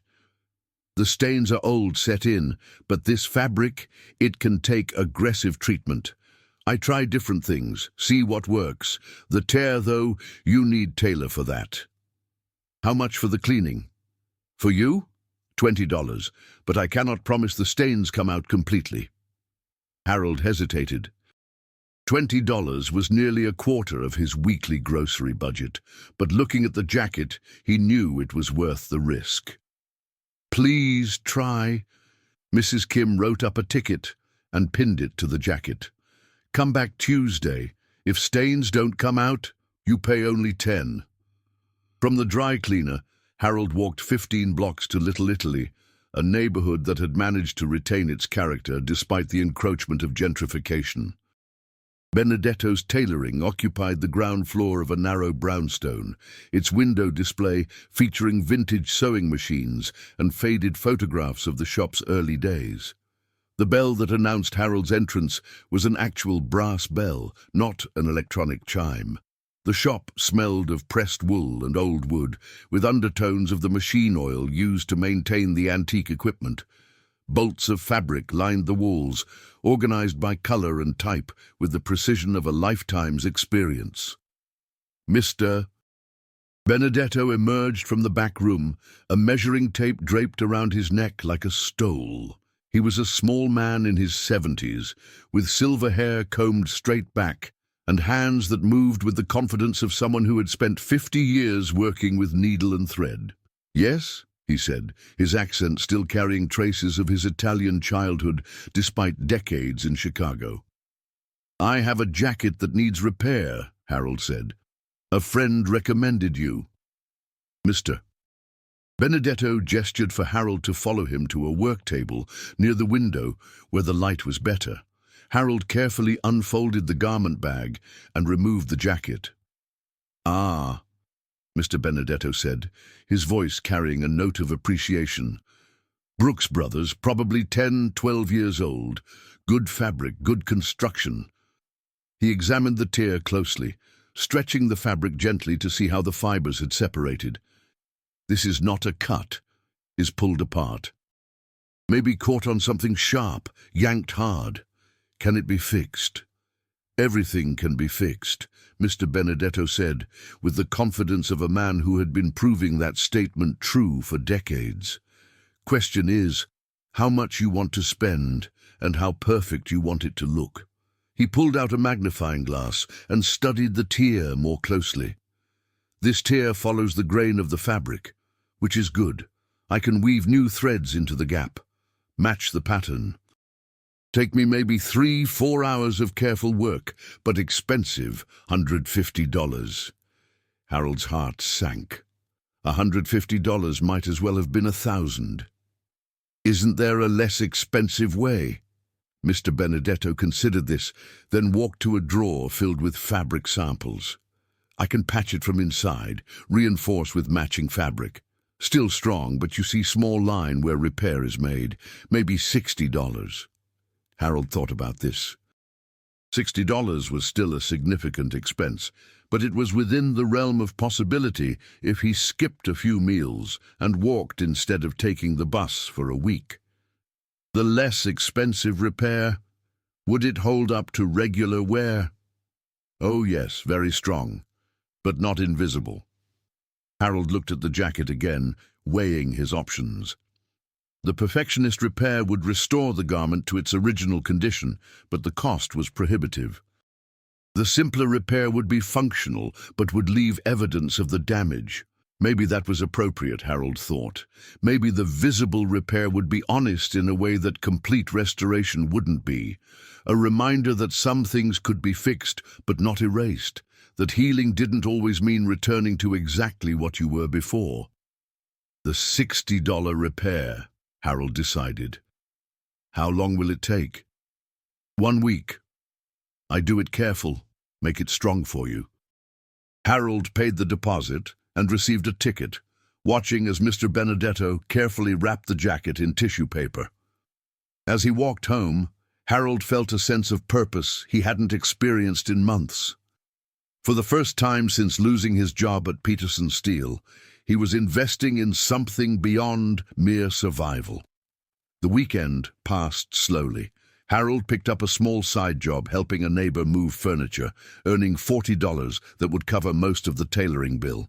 The stains are old set in, but this fabric, it can take aggressive treatment. I try different things, see what works. The tear, though, you need tailor for that. How much for the cleaning? For you? $20, but I cannot promise the stains come out completely. Harold hesitated. $20 was nearly a quarter of his weekly grocery budget, but looking at the jacket, he knew it was worth the risk. Please try. Mrs. Kim wrote up a ticket and pinned it to the jacket. Come back Tuesday. If stains don't come out, you pay only $10. From the dry cleaner, Harold walked 15 blocks to Little Italy, a neighborhood that had managed to retain its character despite the encroachment of gentrification. Benedetto's Tailoring occupied the ground floor of a narrow brownstone, its window display featuring vintage sewing machines and faded photographs of the shop's early days. The bell that announced Harold's entrance was an actual brass bell, not an electronic chime. The shop smelled of pressed wool and old wood, with undertones of the machine oil used to maintain the antique equipment. Bolts of fabric lined the walls, organized by color and type with the precision of a lifetime's experience. Mr. Benedetto emerged from the back room, a measuring tape draped around his neck like a stole. He was a small man in his 70s, with silver hair combed straight back, and hands that moved with the confidence of someone who had spent 50 years working with needle and thread. Yes, he said, his accent still carrying traces of his Italian childhood despite decades in Chicago. I have a jacket that needs repair, Harold said. A friend recommended you. Mr. Benedetto gestured for Harold to follow him to a work table near the window where the light was better. Harold carefully unfolded the garment bag and removed the jacket. Ah, Mr. Benedetto said, his voice carrying a note of appreciation. Brooks Brothers, probably 10, 12 years old. Good fabric, good construction. He examined the tear closely, stretching the fabric gently to see how the fibers had separated. This is not a cut, is pulled apart. Maybe caught on something sharp, yanked hard. Can it be fixed? Everything can be fixed, Mr. Benedetto said, with the confidence of a man who had been proving that statement true for decades. Question is, how much you want to spend and how perfect you want it to look. He pulled out a magnifying glass and studied the tear more closely. This tear follows the grain of the fabric, which is good. I can weave new threads into the gap. Match the pattern. Take me maybe 3-4 hours of careful work, but expensive, $150. Harold's heart sank. $150 might as well have been $1,000. Isn't there a less expensive way? Mr. Benedetto considered this, then walked to a drawer filled with fabric samples. I can patch it from inside, reinforce with matching fabric. Still strong, but you see small line where repair is made. Maybe $60. Harold thought about this. $60 was still a significant expense, but it was within the realm of possibility if he skipped a few meals and walked instead of taking the bus for a week. The less expensive repair, would it hold up to regular wear? Oh yes, very strong, but not invisible. Harold looked at the jacket again, weighing his options. The perfectionist repair would restore the garment to its original condition, but the cost was prohibitive. The simpler repair would be functional, but would leave evidence of the damage. Maybe that was appropriate, Harold thought. Maybe the visible repair would be honest in a way that complete restoration wouldn't be. A reminder that some things could be fixed, but not erased. That healing didn't always mean returning to exactly what you were before. The $60 repair, Harold decided. How long will it take? 1 week. I do it careful, make it strong for you. Harold paid the deposit and received a ticket, watching as Mr. Benedetto carefully wrapped the jacket in tissue paper. As he walked home, Harold felt a sense of purpose he hadn't experienced in months. For the first time since losing his job at Peterson Steel, he was investing in something beyond mere survival. The weekend passed slowly. Harold picked up a small side job helping a neighbor move furniture, earning $40 that would cover most of the tailoring bill.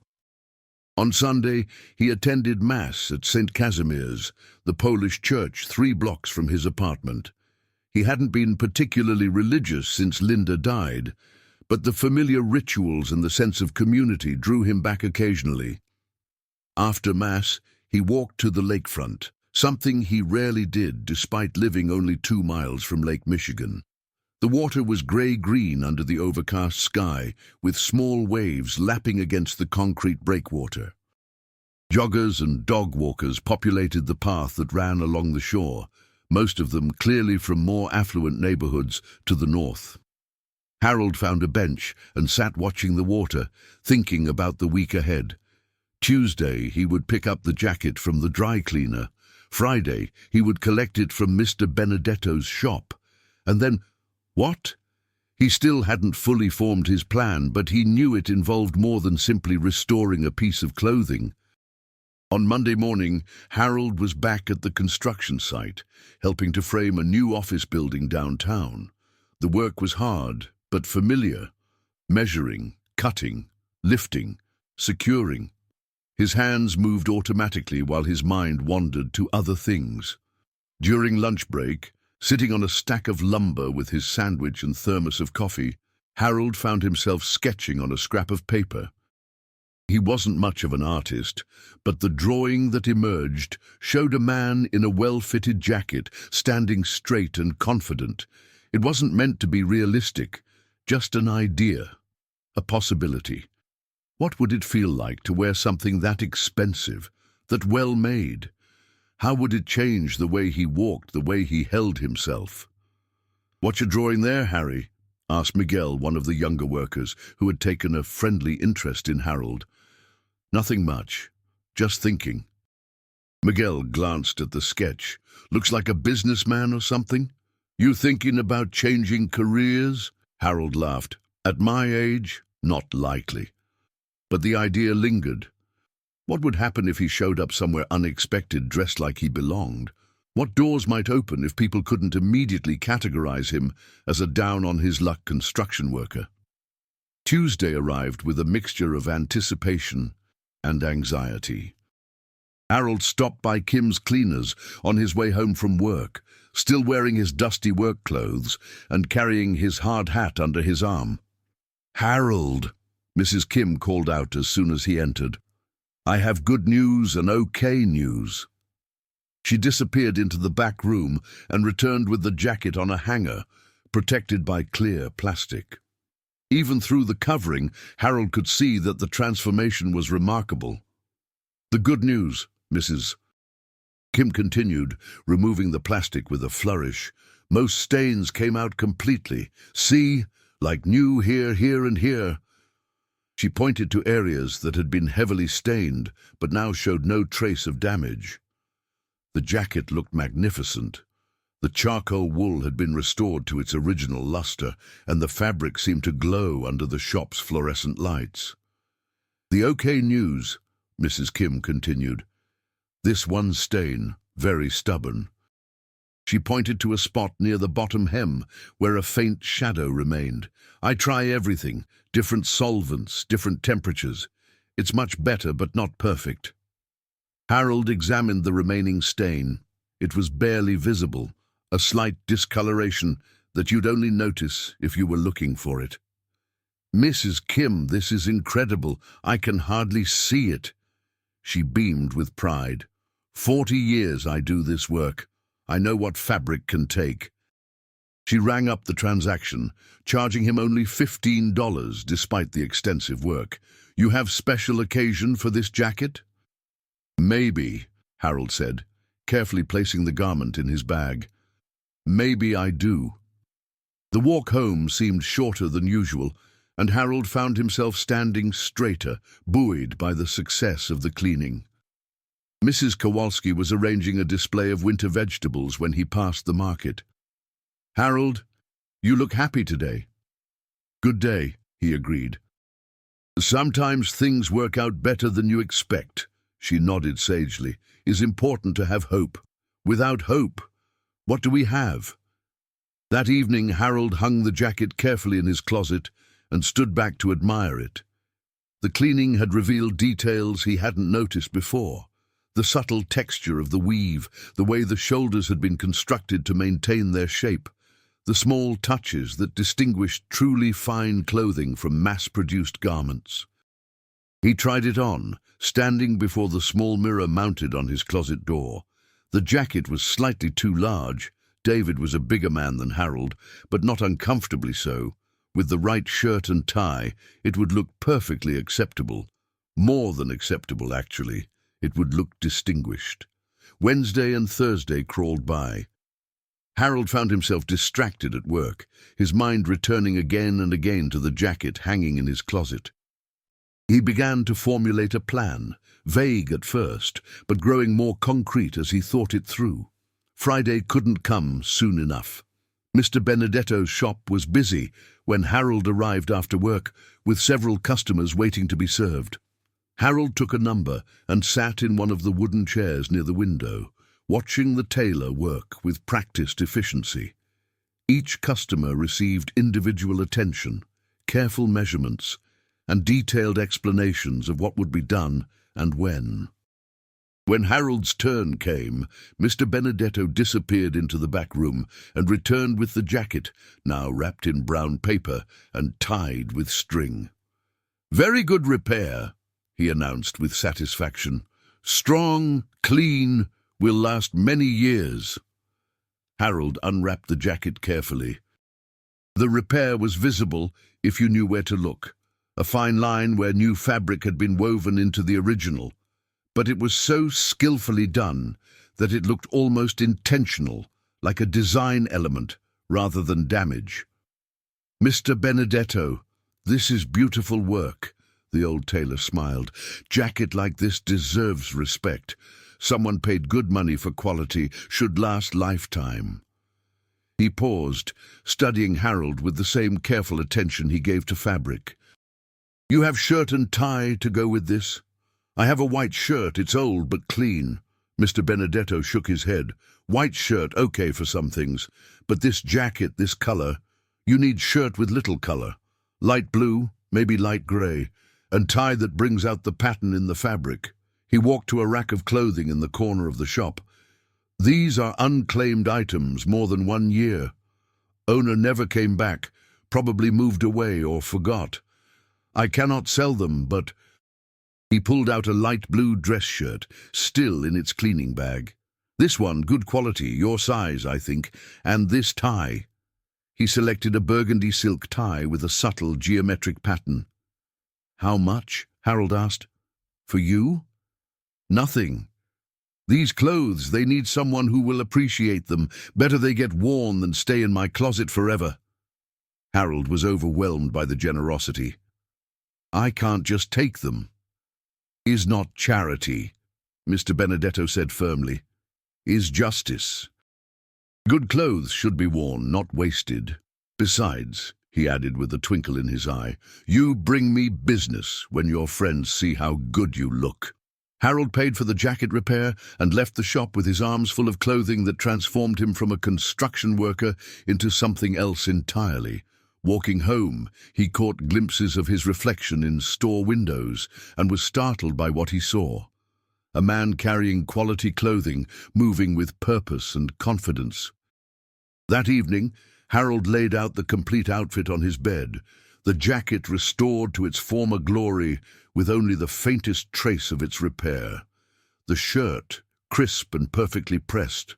On Sunday, he attended Mass at St. Casimir's, the Polish church 3 blocks from his apartment. He hadn't been particularly religious since Linda died, but the familiar rituals and the sense of community drew him back occasionally. After Mass, he walked to the lakefront, something he rarely did despite living only 2 miles from Lake Michigan. The water was grey-green under the overcast sky, with small waves lapping against the concrete breakwater. Joggers and dog walkers populated the path that ran along the shore, most of them clearly from more affluent neighborhoods to the north. Harold found a bench and sat watching the water, thinking about the week ahead. Tuesday, he would pick up the jacket from the dry cleaner. Friday, he would collect it from Mr. Benedetto's shop. And then, what? He still hadn't fully formed his plan, but he knew it involved more than simply restoring a piece of clothing. On Monday morning, Harold was back at the construction site, helping to frame a new office building downtown. The work was hard, but familiar. Measuring, cutting, lifting, securing. His hands moved automatically while his mind wandered to other things. During lunch break, sitting on a stack of lumber with his sandwich and thermos of coffee, Harold found himself sketching on a scrap of paper. He wasn't much of an artist, but the drawing that emerged showed a man in a well-fitted jacket, standing straight and confident. It wasn't meant to be realistic, just an idea, a possibility. What would it feel like to wear something that expensive, that well-made? How would it change the way he walked, the way he held himself? "What you drawing there, Harry?" asked Miguel, one of the younger workers, who had taken a friendly interest in Harold. "Nothing much, just thinking." Miguel glanced at the sketch. "Looks like a businessman or something? You thinking about changing careers?" Harold laughed. "At my age, not likely." But the idea lingered. What would happen if he showed up somewhere unexpected, dressed like he belonged? What doors might open if people couldn't immediately categorize him as a down-on-his-luck construction worker? Tuesday arrived with a mixture of anticipation and anxiety. Harold stopped by Kim's Cleaners on his way home from work, still wearing his dusty work clothes and carrying his hard hat under his arm. "Harold," Mrs. Kim called out as soon as he entered. "I have good news and okay news." She disappeared into the back room and returned with the jacket on a hanger, protected by clear plastic. Even through the covering, Harold could see that the transformation was remarkable. "The good news, Mrs. Kim continued, removing the plastic with a flourish. "Most stains came out completely. See, like new here, here, and here." She pointed to areas that had been heavily stained, but now showed no trace of damage. The jacket looked magnificent. The charcoal wool had been restored to its original luster, and the fabric seemed to glow under the shop's fluorescent lights. "The okay news," Mrs. Kim continued. "This one stain, very stubborn." She pointed to a spot near the bottom hem, where a faint shadow remained. "I try everything, different solvents, different temperatures. It's much better, but not perfect." Harold examined the remaining stain. It was barely visible, a slight discoloration that you'd only notice if you were looking for it. "Mrs. Kim, this is incredible. I can hardly see it." She beamed with pride. 40 years I do this work. I know what fabric can take." She rang up the transaction, charging him only $15 despite the extensive work. "You have special occasion for this jacket?" "Maybe," Harold said, carefully placing the garment in his bag. "Maybe I do." The walk home seemed shorter than usual, and Harold found himself standing straighter, buoyed by the success of the cleaning. Mrs. Kowalski was arranging a display of winter vegetables when he passed the market. "Harold, you look happy today." "Good day," he agreed. "Sometimes things work out better than you expect," she nodded sagely. "It's important to have hope. Without hope, what do we have?" That evening, Harold hung the jacket carefully in his closet and stood back to admire it. The cleaning had revealed details he hadn't noticed before. The subtle texture of the weave, the way the shoulders had been constructed to maintain their shape, the small touches that distinguished truly fine clothing from mass-produced garments. He tried it on, standing before the small mirror mounted on his closet door. The jacket was slightly too large. David was a bigger man than Harold, but not uncomfortably so. With the right shirt and tie, it would look perfectly acceptable. More than acceptable, actually. It would look distinguished. Wednesday and Thursday crawled by. Harold found himself distracted at work, his mind returning again and again to the jacket hanging in his closet. He began to formulate a plan, vague at first, but growing more concrete as he thought it through. Friday couldn't come soon enough. Mr. Benedetto's shop was busy when Harold arrived after work, with several customers waiting to be served. Harold took a number and sat in one of the wooden chairs near the window, watching the tailor work with practiced efficiency. Each customer received individual attention, careful measurements, and detailed explanations of what would be done and when. When Harold's turn came, Mr. Benedetto disappeared into the back room and returned with the jacket, now wrapped in brown paper and tied with string. "Very good repair," he announced with satisfaction. "Strong, clean, will last many years." Harold unwrapped the jacket carefully. The repair was visible if you knew where to look, a fine line where new fabric had been woven into the original. But it was so skillfully done that it looked almost intentional, like a design element rather than damage. "Mr. Benedetto, this is beautiful work," the old tailor smiled. "Jacket like this deserves respect. Someone paid good money for quality, should last lifetime." He paused, studying Harold with the same careful attention he gave to fabric. "You have shirt and tie to go with this?" "I have a white shirt, it's old but clean." Mr. Benedetto shook his head. "White shirt, okay for some things, but this jacket, this color, you need shirt with little color. Light blue, maybe light gray, and tie that brings out the pattern in the fabric." He walked to a rack of clothing in the corner of the shop. "These are unclaimed items, more than 1 year. Owner never came back, probably moved away or forgot. I cannot sell them, but—" He pulled out a light blue dress shirt, still in its cleaning bag. "This one, good quality, your size, I think, and this tie." He selected a burgundy silk tie with a subtle geometric pattern. "How much?" Harold asked. "For you?" "Nothing. These clothes, they need someone who will appreciate them. Better they get worn than stay in my closet forever." Harold was overwhelmed by the generosity. "I can't just take them." "Is not charity," Mr. Benedetto said firmly. "Is justice. Good clothes should be worn, not wasted. Besides," he added with a twinkle in his eye, "you bring me business when your friends see how good you look." Harold paid for the jacket repair and left the shop with his arms full of clothing that transformed him from a construction worker into something else entirely. Walking home, he caught glimpses of his reflection in store windows and was startled by what he saw. A man carrying quality clothing, moving with purpose and confidence. That evening, Harold laid out the complete outfit on his bed, the jacket restored to its former glory with only the faintest trace of its repair. The shirt, crisp and perfectly pressed.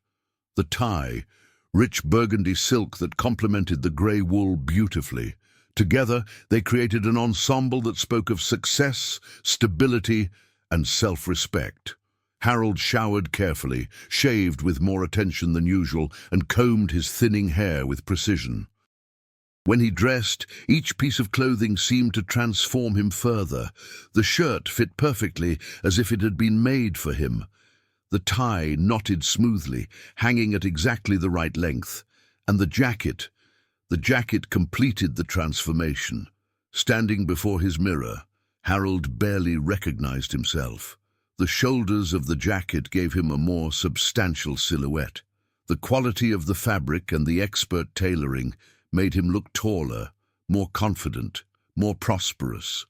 The tie, rich burgundy silk that complemented the grey wool beautifully. Together, they created an ensemble that spoke of success, stability, and self-respect. Harold showered carefully, shaved with more attention than usual, and combed his thinning hair with precision. When he dressed, each piece of clothing seemed to transform him further. The shirt fit perfectly, as if it had been made for him. The tie knotted smoothly, hanging at exactly the right length, And the jacket completed the transformation. Standing before his mirror, Harold barely recognized himself. The shoulders of the jacket gave him a more substantial silhouette. The quality of the fabric and the expert tailoring made him look taller, more confident, more prosperous.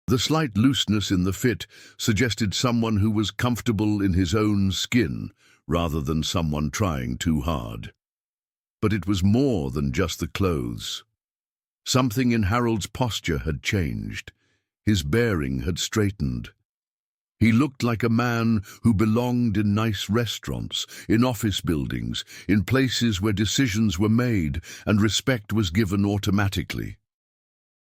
The slight looseness in the fit suggested someone who was comfortable in his own skin rather than someone trying too hard. But it was more than just the clothes. Something in Harold's posture had changed. His bearing had straightened. He looked like a man who belonged in nice restaurants, in office buildings, in places where decisions were made and respect was given automatically.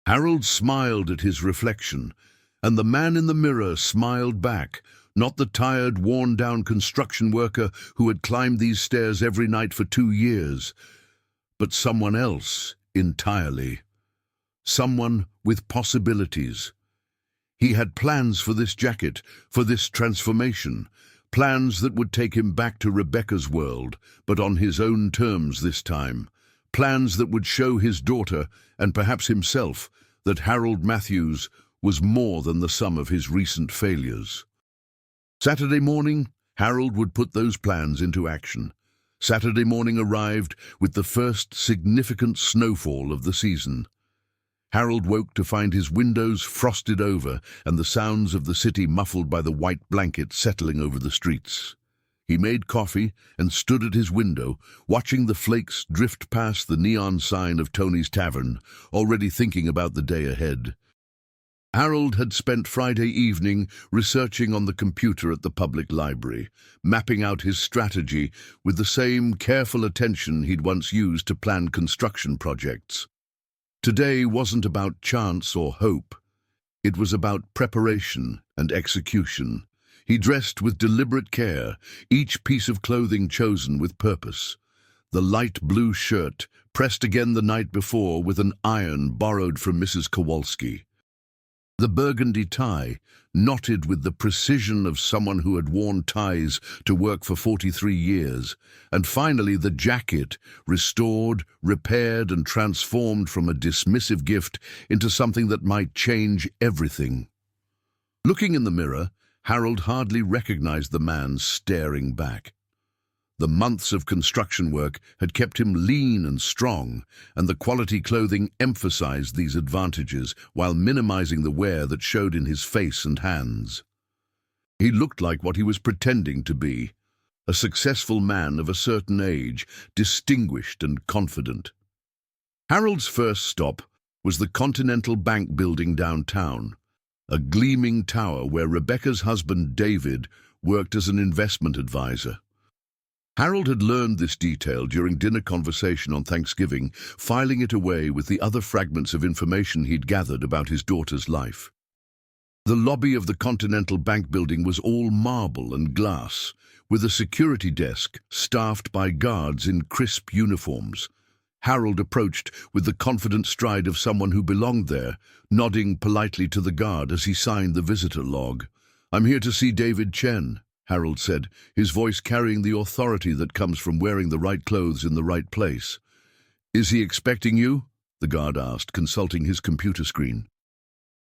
Harold smiled at his reflection, and the man in the mirror smiled back, not the tired, worn-down construction worker who had climbed these stairs every night for 2 years, but someone else entirely. Someone with possibilities. He had plans for this jacket, for this transformation, plans that would take him back to Rebecca's world, but on his own terms this time. Plans that would show his daughter, and perhaps himself, that Harold Matthews was more than the sum of his recent failures. Saturday morning, Harold would put those plans into action. Saturday morning arrived with the first significant snowfall of the season. Harold woke to find his windows frosted over and the sounds of the city muffled by the white blanket settling over the streets. He made coffee and stood at his window, watching the flakes drift past the neon sign of Tony's Tavern, already thinking about the day ahead. Harold had spent Friday evening researching on the computer at the public library, mapping out his strategy with the same careful attention he'd once used to plan construction projects. Today wasn't about chance or hope. It was about preparation and execution. He dressed with deliberate care, each piece of clothing chosen with purpose. The light blue shirt, pressed again the night before with an iron borrowed from Mrs. Kowalski. The burgundy tie, knotted with the precision of someone who had worn ties to work for 43 years. And finally the jacket, restored, repaired and transformed from a dismissive gift into something that might change everything. Looking in the mirror, Harold hardly recognized the man staring back. The months of construction work had kept him lean and strong, and the quality clothing emphasized these advantages while minimizing the wear that showed in his face and hands. He looked like what he was pretending to be, a successful man of a certain age, distinguished and confident. Harold's first stop was the Continental Bank building downtown, a gleaming tower where Rebecca's husband David worked as an investment advisor. Harold had learned this detail during dinner conversation on Thanksgiving, filing it away with the other fragments of information he'd gathered about his daughter's life. The lobby of the Continental Bank building was all marble and glass, with a security desk staffed by guards in crisp uniforms. Harold approached with the confident stride of someone who belonged there, nodding politely to the guard as he signed the visitor log. "I'm here to see David Chen," Harold said, his voice carrying the authority that comes from wearing the right clothes in the right place. "Is he expecting you?" the guard asked, consulting his computer screen.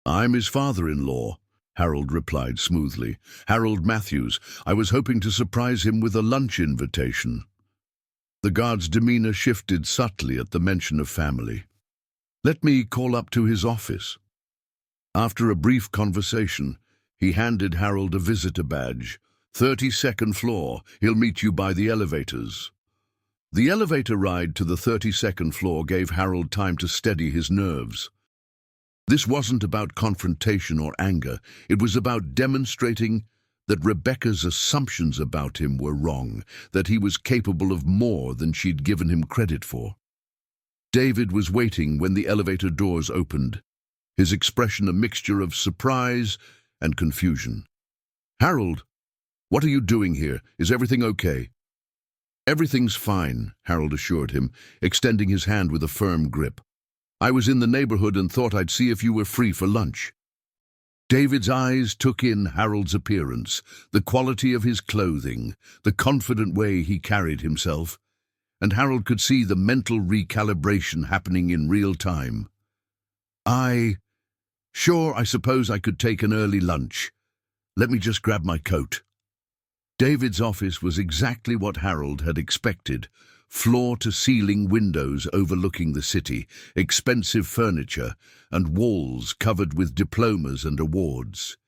"I'm his father-in-law," Harold replied smoothly. "Harold Matthews. I was hoping to surprise him with a lunch invitation." The guard's demeanor shifted subtly at the mention of family. "Let me call up to his office." After a brief conversation, he handed Harold a visitor badge. 32nd floor. He'll meet you by the elevators." The elevator ride to the 32nd floor gave Harold time to steady his nerves. This wasn't about confrontation or anger. It was about demonstrating that Rebecca's assumptions about him were wrong, that he was capable of more than she'd given him credit for. David was waiting when the elevator doors opened, his expression a mixture of surprise and confusion. "Harold, what are you doing here? Is everything okay?" "Everything's fine," Harold assured him, extending his hand with a firm grip. "I was in the neighborhood and thought I'd see if you were free for lunch." David's eyes took in Harold's appearance, the quality of his clothing, the confident way he carried himself. and Harold could see the mental recalibration happening in real time. Sure, I suppose I could take an early lunch. Let me just grab my coat." David's office was exactly what Harold had expected. Floor-to-ceiling windows overlooking the city, expensive furniture, and walls covered with diplomas and awards.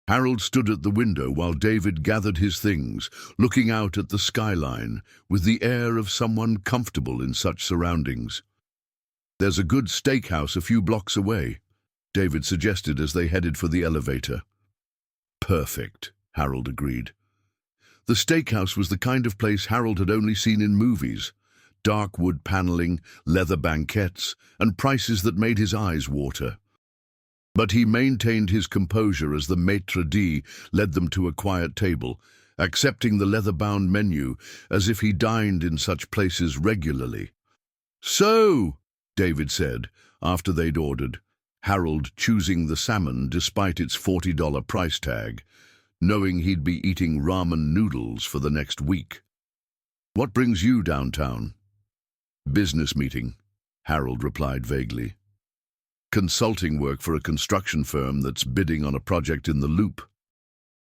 Harold stood at the window while David gathered his things, looking out at the skyline with the air of someone comfortable in such surroundings. "There's a good steakhouse a few blocks away," David suggested as they headed for the elevator. "Perfect," Harold agreed. The steakhouse was the kind of place Harold had only seen in movies. Dark wood paneling, leather banquettes, and prices that made his eyes water. But he maintained his composure as the maitre d' led them to a quiet table, accepting the leather-bound menu as if he dined in such places regularly. "So," David said, after they'd ordered, Harold choosing the salmon despite its $40 price tag, knowing he'd be eating ramen noodles for the next week. "What brings you downtown?" "Business meeting," Harold replied vaguely. "Consulting work for a construction firm that's bidding on a project in the Loop.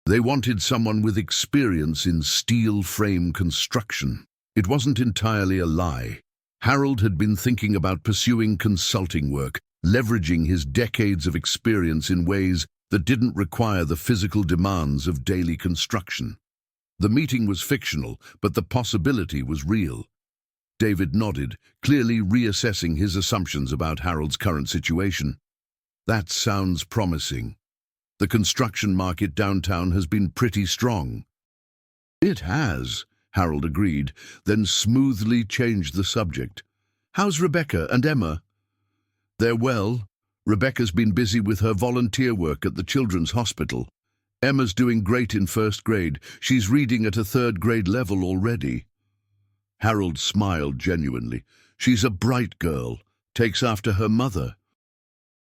They wanted someone with experience in steel frame construction." It wasn't entirely a lie. Harold had been thinking about pursuing consulting work, leveraging his decades of experience in ways that didn't require the physical demands of daily construction. The meeting was fictional, but the possibility was real. David nodded, clearly reassessing his assumptions about Harold's current situation. "That sounds promising. The construction market downtown has been pretty strong." "It has," Harold agreed, then smoothly changed the subject. "How's Rebecca and Emma?" "They're well. Rebecca's been busy with her volunteer work at the Children's Hospital. Emma's doing great in first grade. She's reading at a third-grade level already." Harold smiled genuinely. "She's a bright girl, takes after her mother."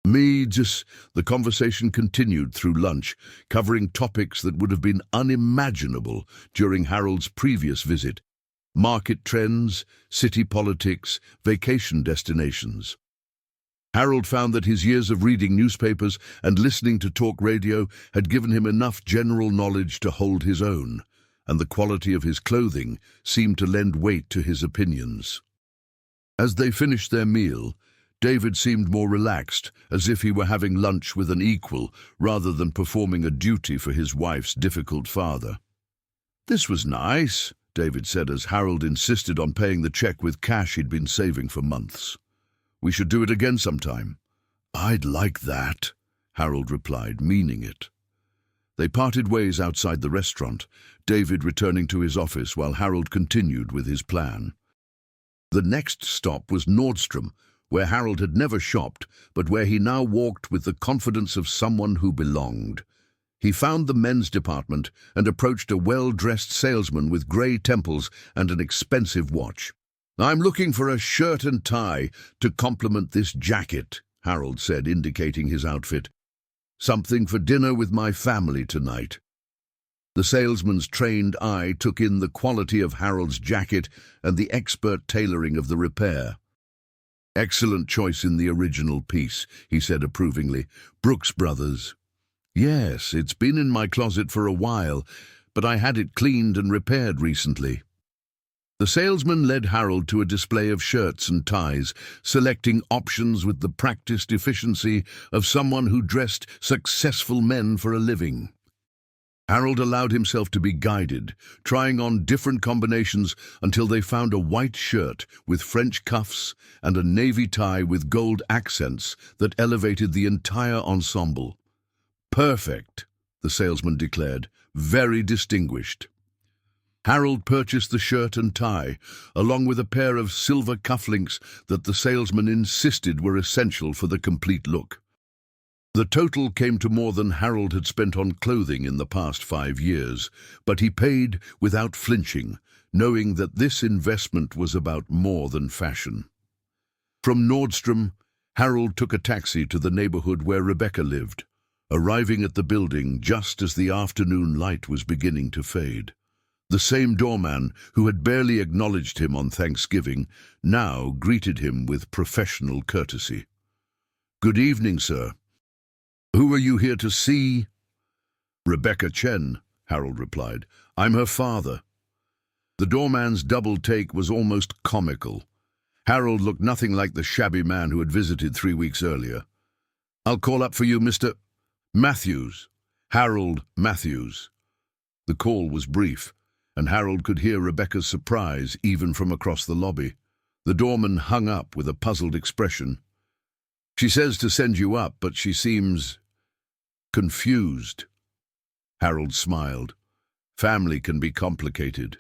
The conversation continued through lunch, covering topics that would have been unimaginable during Harold's previous visit. Market trends, city politics, vacation destinations. Harold found that his years of reading newspapers and listening to talk radio had given him enough general knowledge to hold his own, and the quality of his clothing seemed to lend weight to his opinions. As they finished their meal, David seemed more relaxed, as if he were having lunch with an equal rather than performing a duty for his wife's difficult father. "This was nice," David said as Harold insisted on paying the check with cash he'd been saving for months. "We should do it again sometime." "I'd like that," Harold replied, meaning it. They parted ways outside the restaurant, David returning to his office while Harold continued with his plan. The next stop was Nordstrom, where Harold had never shopped, but where he now walked with the confidence of someone who belonged. He found the men's department and approached a well-dressed salesman with grey temples and an expensive watch. "I'm looking for a shirt and tie to complement this jacket," Harold said, indicating his outfit. "Something for dinner with my family tonight." The salesman's trained eye took in the quality of Harold's jacket and the expert tailoring of the repair. "Excellent choice in the original piece," he said approvingly. "Brooks Brothers." "Yes, it's been in my closet for a while, but I had it cleaned and repaired recently." The salesman led Harold to a display of shirts and ties, selecting options with the practiced efficiency of someone who dressed successful men for a living. Harold allowed himself to be guided, trying on different combinations until they found a white shirt with French cuffs and a navy tie with gold accents that elevated the entire ensemble. "Perfect," the salesman declared, "very distinguished." Harold purchased the shirt and tie, along with a pair of silver cufflinks that the salesman insisted were essential for the complete look. The total came to more than Harold had spent on clothing in the past 5 years, but he paid without flinching, knowing that this investment was about more than fashion. From Nordstrom, Harold took a taxi to the neighborhood where Rebecca lived, arriving at the building just as the afternoon light was beginning to fade. The same doorman who had barely acknowledged him on Thanksgiving now greeted him with professional courtesy. "Good evening, sir. Who are you here to see?" "Rebecca Chen," Harold replied. "I'm her father." The doorman's double take was almost comical. Harold looked nothing like the shabby man who had visited 3 weeks earlier. "I'll call up for you, Mr. Matthews. Harold Matthews." The call was brief, and Harold could hear Rebecca's surprise even from across the lobby. The doorman hung up with a puzzled expression. "She says to send you up, but she seems confused." Harold smiled. Family can be complicated.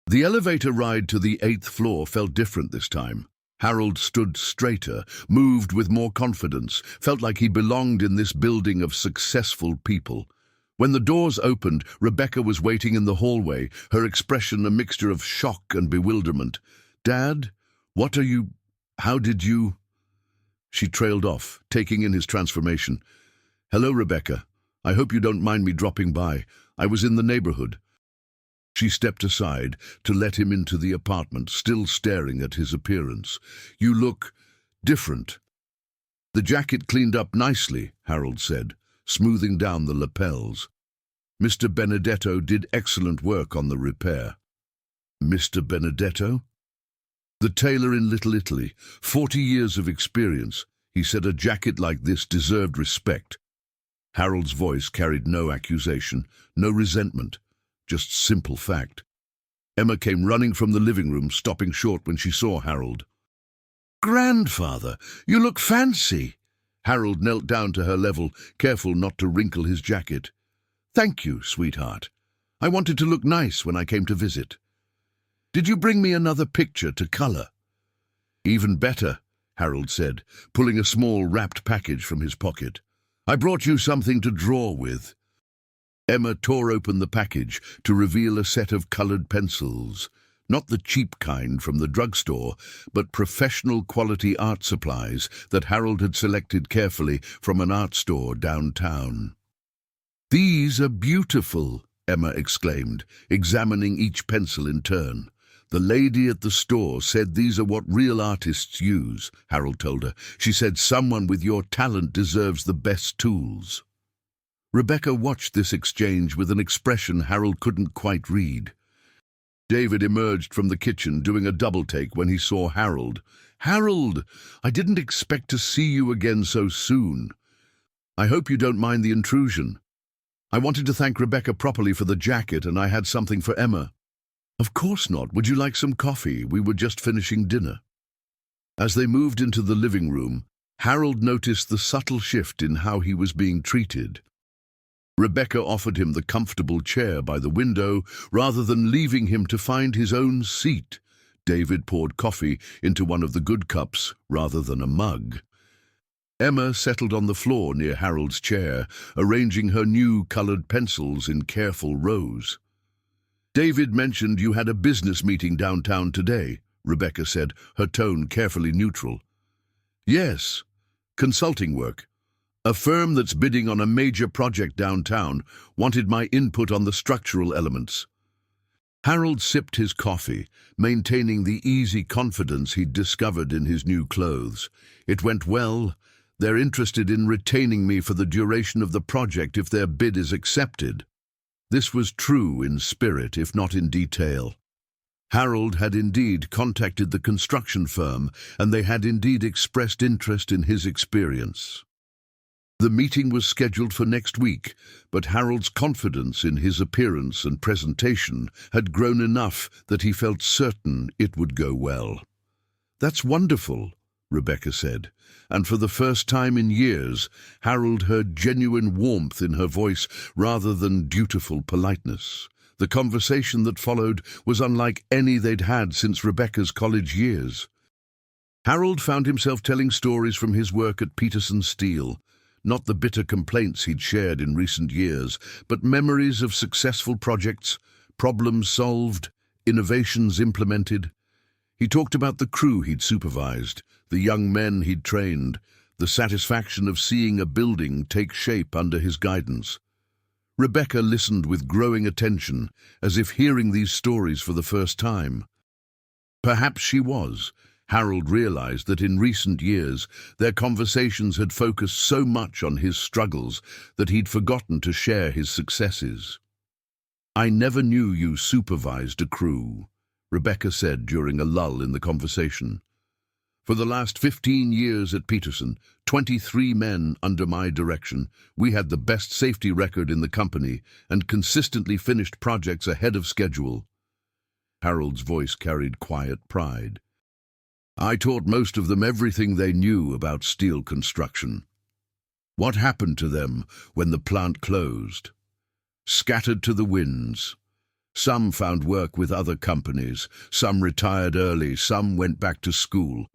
The elevator ride to the 8th floor felt different this time. Harold stood straighter, moved with more confidence, felt like he belonged in this building of successful people. When the doors opened, Rebecca was waiting in the hallway, her expression a mixture of shock and bewilderment. "Dad, what are you... how did you..." She trailed off, taking in his transformation. "Hello, Rebecca. I hope you don't mind me dropping by. I was in the neighborhood." She stepped aside to let him into the apartment, still staring at his appearance. "You look different." "The jacket cleaned up nicely," Harold said, smoothing down the lapels. "Mr. Benedetto did excellent work on the repair." "Mr. Benedetto?" "The tailor in Little Italy, 40 years of experience. He said a jacket like this deserved respect." Harold's voice carried no accusation, no resentment, just simple fact. Emma came running from the living room, stopping short when she saw Harold. "Grandfather, you look fancy." Harold knelt down to her level, careful not to wrinkle his jacket. "Thank you, sweetheart. I wanted to look nice when I came to visit." "Did you bring me another picture to color?" "Even better," Harold said, pulling a small wrapped package from his pocket. "I brought you something to draw with." Emma tore open the package to reveal a set of colored pencils, not the cheap kind from the drugstore, but professional quality art supplies that Harold had selected carefully from an art store downtown. "These are beautiful," Emma exclaimed, examining each pencil in turn. "The lady at the store said these are what real artists use," Harold told her. "She said someone with your talent deserves the best tools." Rebecca watched this exchange with an expression Harold couldn't quite read. David emerged from the kitchen, doing a double-take when he saw Harold. "Harold, I didn't expect to see you again so soon. I hope you don't mind the intrusion. I wanted to thank Rebecca properly for the jacket, and I had something for Emma." "Of course not. Would you like some coffee? We were just finishing dinner." As they moved into the living room, Harold noticed the subtle shift in how he was being treated. Rebecca offered him the comfortable chair by the window rather than leaving him to find his own seat. David poured coffee into one of the good cups rather than a mug. Emma settled on the floor near Harold's chair, arranging her new colored pencils in careful rows. "David mentioned you had a business meeting downtown today," Rebecca said, her tone carefully neutral. "Yes, consulting work. A firm that's bidding on a major project downtown wanted my input on the structural elements." Harold sipped his coffee, maintaining the easy confidence he'd discovered in his new clothes. "It went well. They're interested in retaining me for the duration of the project if their bid is accepted." This was true in spirit, if not in detail. Harold had indeed contacted the construction firm, and they had indeed expressed interest in his experience. The meeting was scheduled for next week, but Harold's confidence in his appearance and presentation had grown enough that he felt certain it would go well. "That's wonderful," Rebecca said, and for the first time in years, Harold heard genuine warmth in her voice rather than dutiful politeness. The conversation that followed was unlike any they'd had since Rebecca's college years. Harold found himself telling stories from his work at Peterson Steel, not the bitter complaints he'd shared in recent years, but memories of successful projects, problems solved, innovations implemented. He talked about the crew he'd supervised, the young men he'd trained, the satisfaction of seeing a building take shape under his guidance. Rebecca listened with growing attention, as if hearing these stories for the first time. Perhaps she was. Harold realized that in recent years their conversations had focused so much on his struggles that he'd forgotten to share his successes. "I never knew you supervised a crew," Rebecca said during a lull in the conversation. "For the last 15 years at Peterson, 23 men under my direction, we had the best safety record in the company and consistently finished projects ahead of schedule." Harold's voice carried quiet pride. "I taught most of them everything they knew about steel construction." "What happened to them when the plant closed?" "Scattered to the winds. Some found work with other companies, some retired early, some went back to school.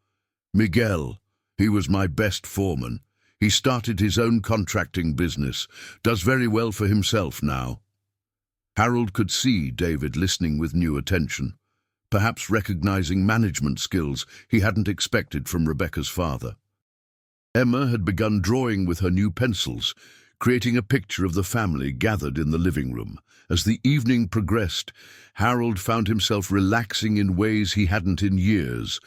Miguel, he was my best foreman. He started his own contracting business, does very well for himself now." Harold could see David listening with new attention, perhaps recognizing management skills he hadn't expected from Rebecca's father. Emma had begun drawing with her new pencils, creating a picture of the family gathered in the living room. As the evening progressed, Harold found himself relaxing in ways he hadn't in years.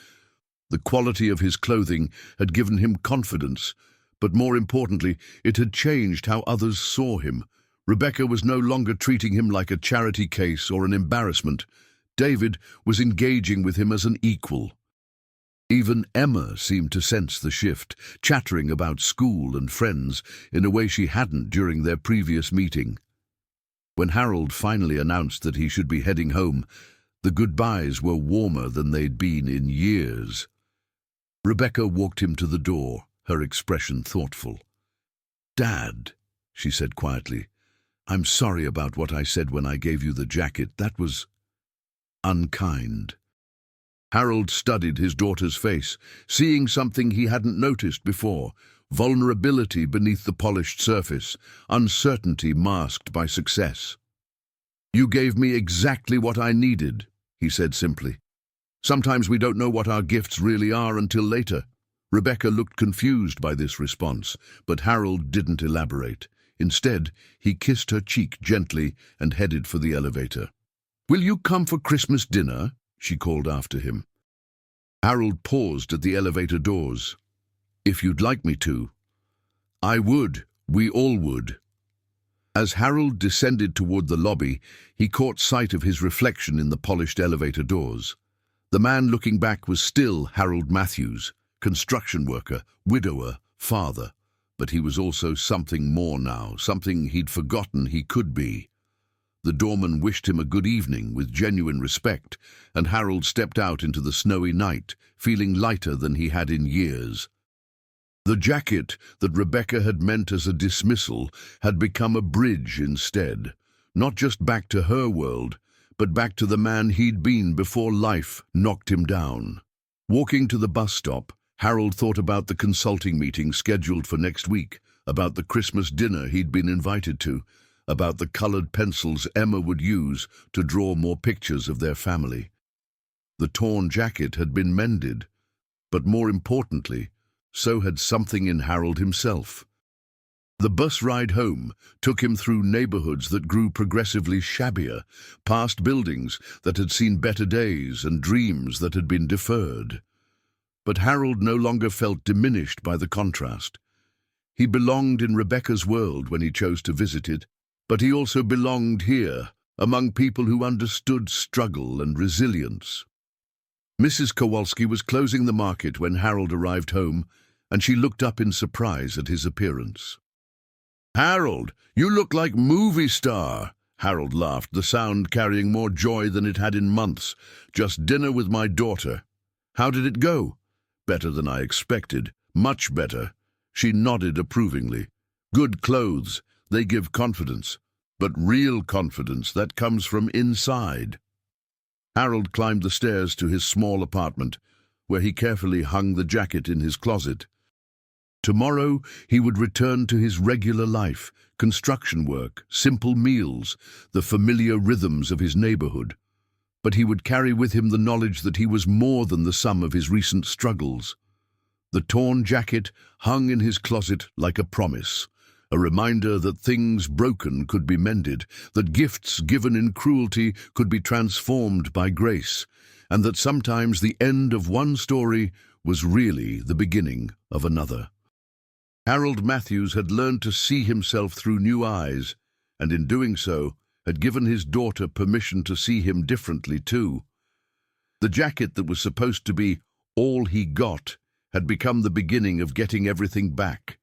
The quality of his clothing had given him confidence, but more importantly, it had changed how others saw him. Rebecca was no longer treating him like a charity case or an embarrassment. David was engaging with him as an equal. Even Emma seemed to sense the shift, chattering about school and friends in a way she hadn't during their previous meeting. When Harold finally announced that he should be heading home, the goodbyes were warmer than they'd been in years. Rebecca walked him to the door, her expression thoughtful. "Dad," she said quietly, "I'm sorry about what I said when I gave you the jacket. That was unkind." Harold studied his daughter's face, seeing something he hadn't noticed before: vulnerability beneath the polished surface, uncertainty masked by success. "You gave me exactly what I needed," he said simply. "Sometimes we don't know what our gifts really are until later." Rebecca looked confused by this response, but Harold didn't elaborate. Instead, he kissed her cheek gently and headed for the elevator. "Will you come for Christmas dinner?" she called after him. Harold paused at the elevator doors. "If you'd like me to." "I would. We all would." As Harold descended toward the lobby, he caught sight of his reflection in the polished elevator doors. The man looking back was still Harold Matthews, construction worker, widower, father. But he was also something more now, something he'd forgotten he could be. The doorman wished him a good evening with genuine respect, and Harold stepped out into the snowy night, feeling lighter than he had in years. The jacket that Rebecca had meant as a dismissal had become a bridge instead, not just back to her world, but back to the man he'd been before life knocked him down. Walking to the bus stop, Harold thought about the consulting meeting scheduled for next week, about the Christmas dinner he'd been invited to, about the colored pencils Emma would use to draw more pictures of their family. The torn jacket had been mended, but more importantly, so had something in Harold himself. The bus ride home took him through neighborhoods that grew progressively shabbier, past buildings that had seen better days and dreams that had been deferred. But Harold no longer felt diminished by the contrast. He belonged in Rebecca's world when he chose to visit it, but he also belonged here, among people who understood struggle and resilience. Mrs. Kowalski was closing the market when Harold arrived home, and she looked up in surprise at his appearance. "Harold, you look like movie star," Harold laughed, the sound carrying more joy than it had in months. "Just dinner with my daughter. How did it go?" "Better than I expected. Much better." She nodded approvingly. "Good clothes. They give confidence. But real confidence that comes from inside." Harold climbed the stairs to his small apartment, where he carefully hung the jacket in his closet. Tomorrow he would return to his regular life, construction work, simple meals, the familiar rhythms of his neighborhood. But he would carry with him the knowledge that he was more than the sum of his recent struggles. The torn jacket hung in his closet like a promise, a reminder that things broken could be mended, that gifts given in cruelty could be transformed by grace, and that sometimes the end of one story was really the beginning of another. Harold Matthews had learned to see himself through new eyes, and in doing so, had given his daughter permission to see him differently too. The jacket that was supposed to be all he got had become the beginning of getting everything back.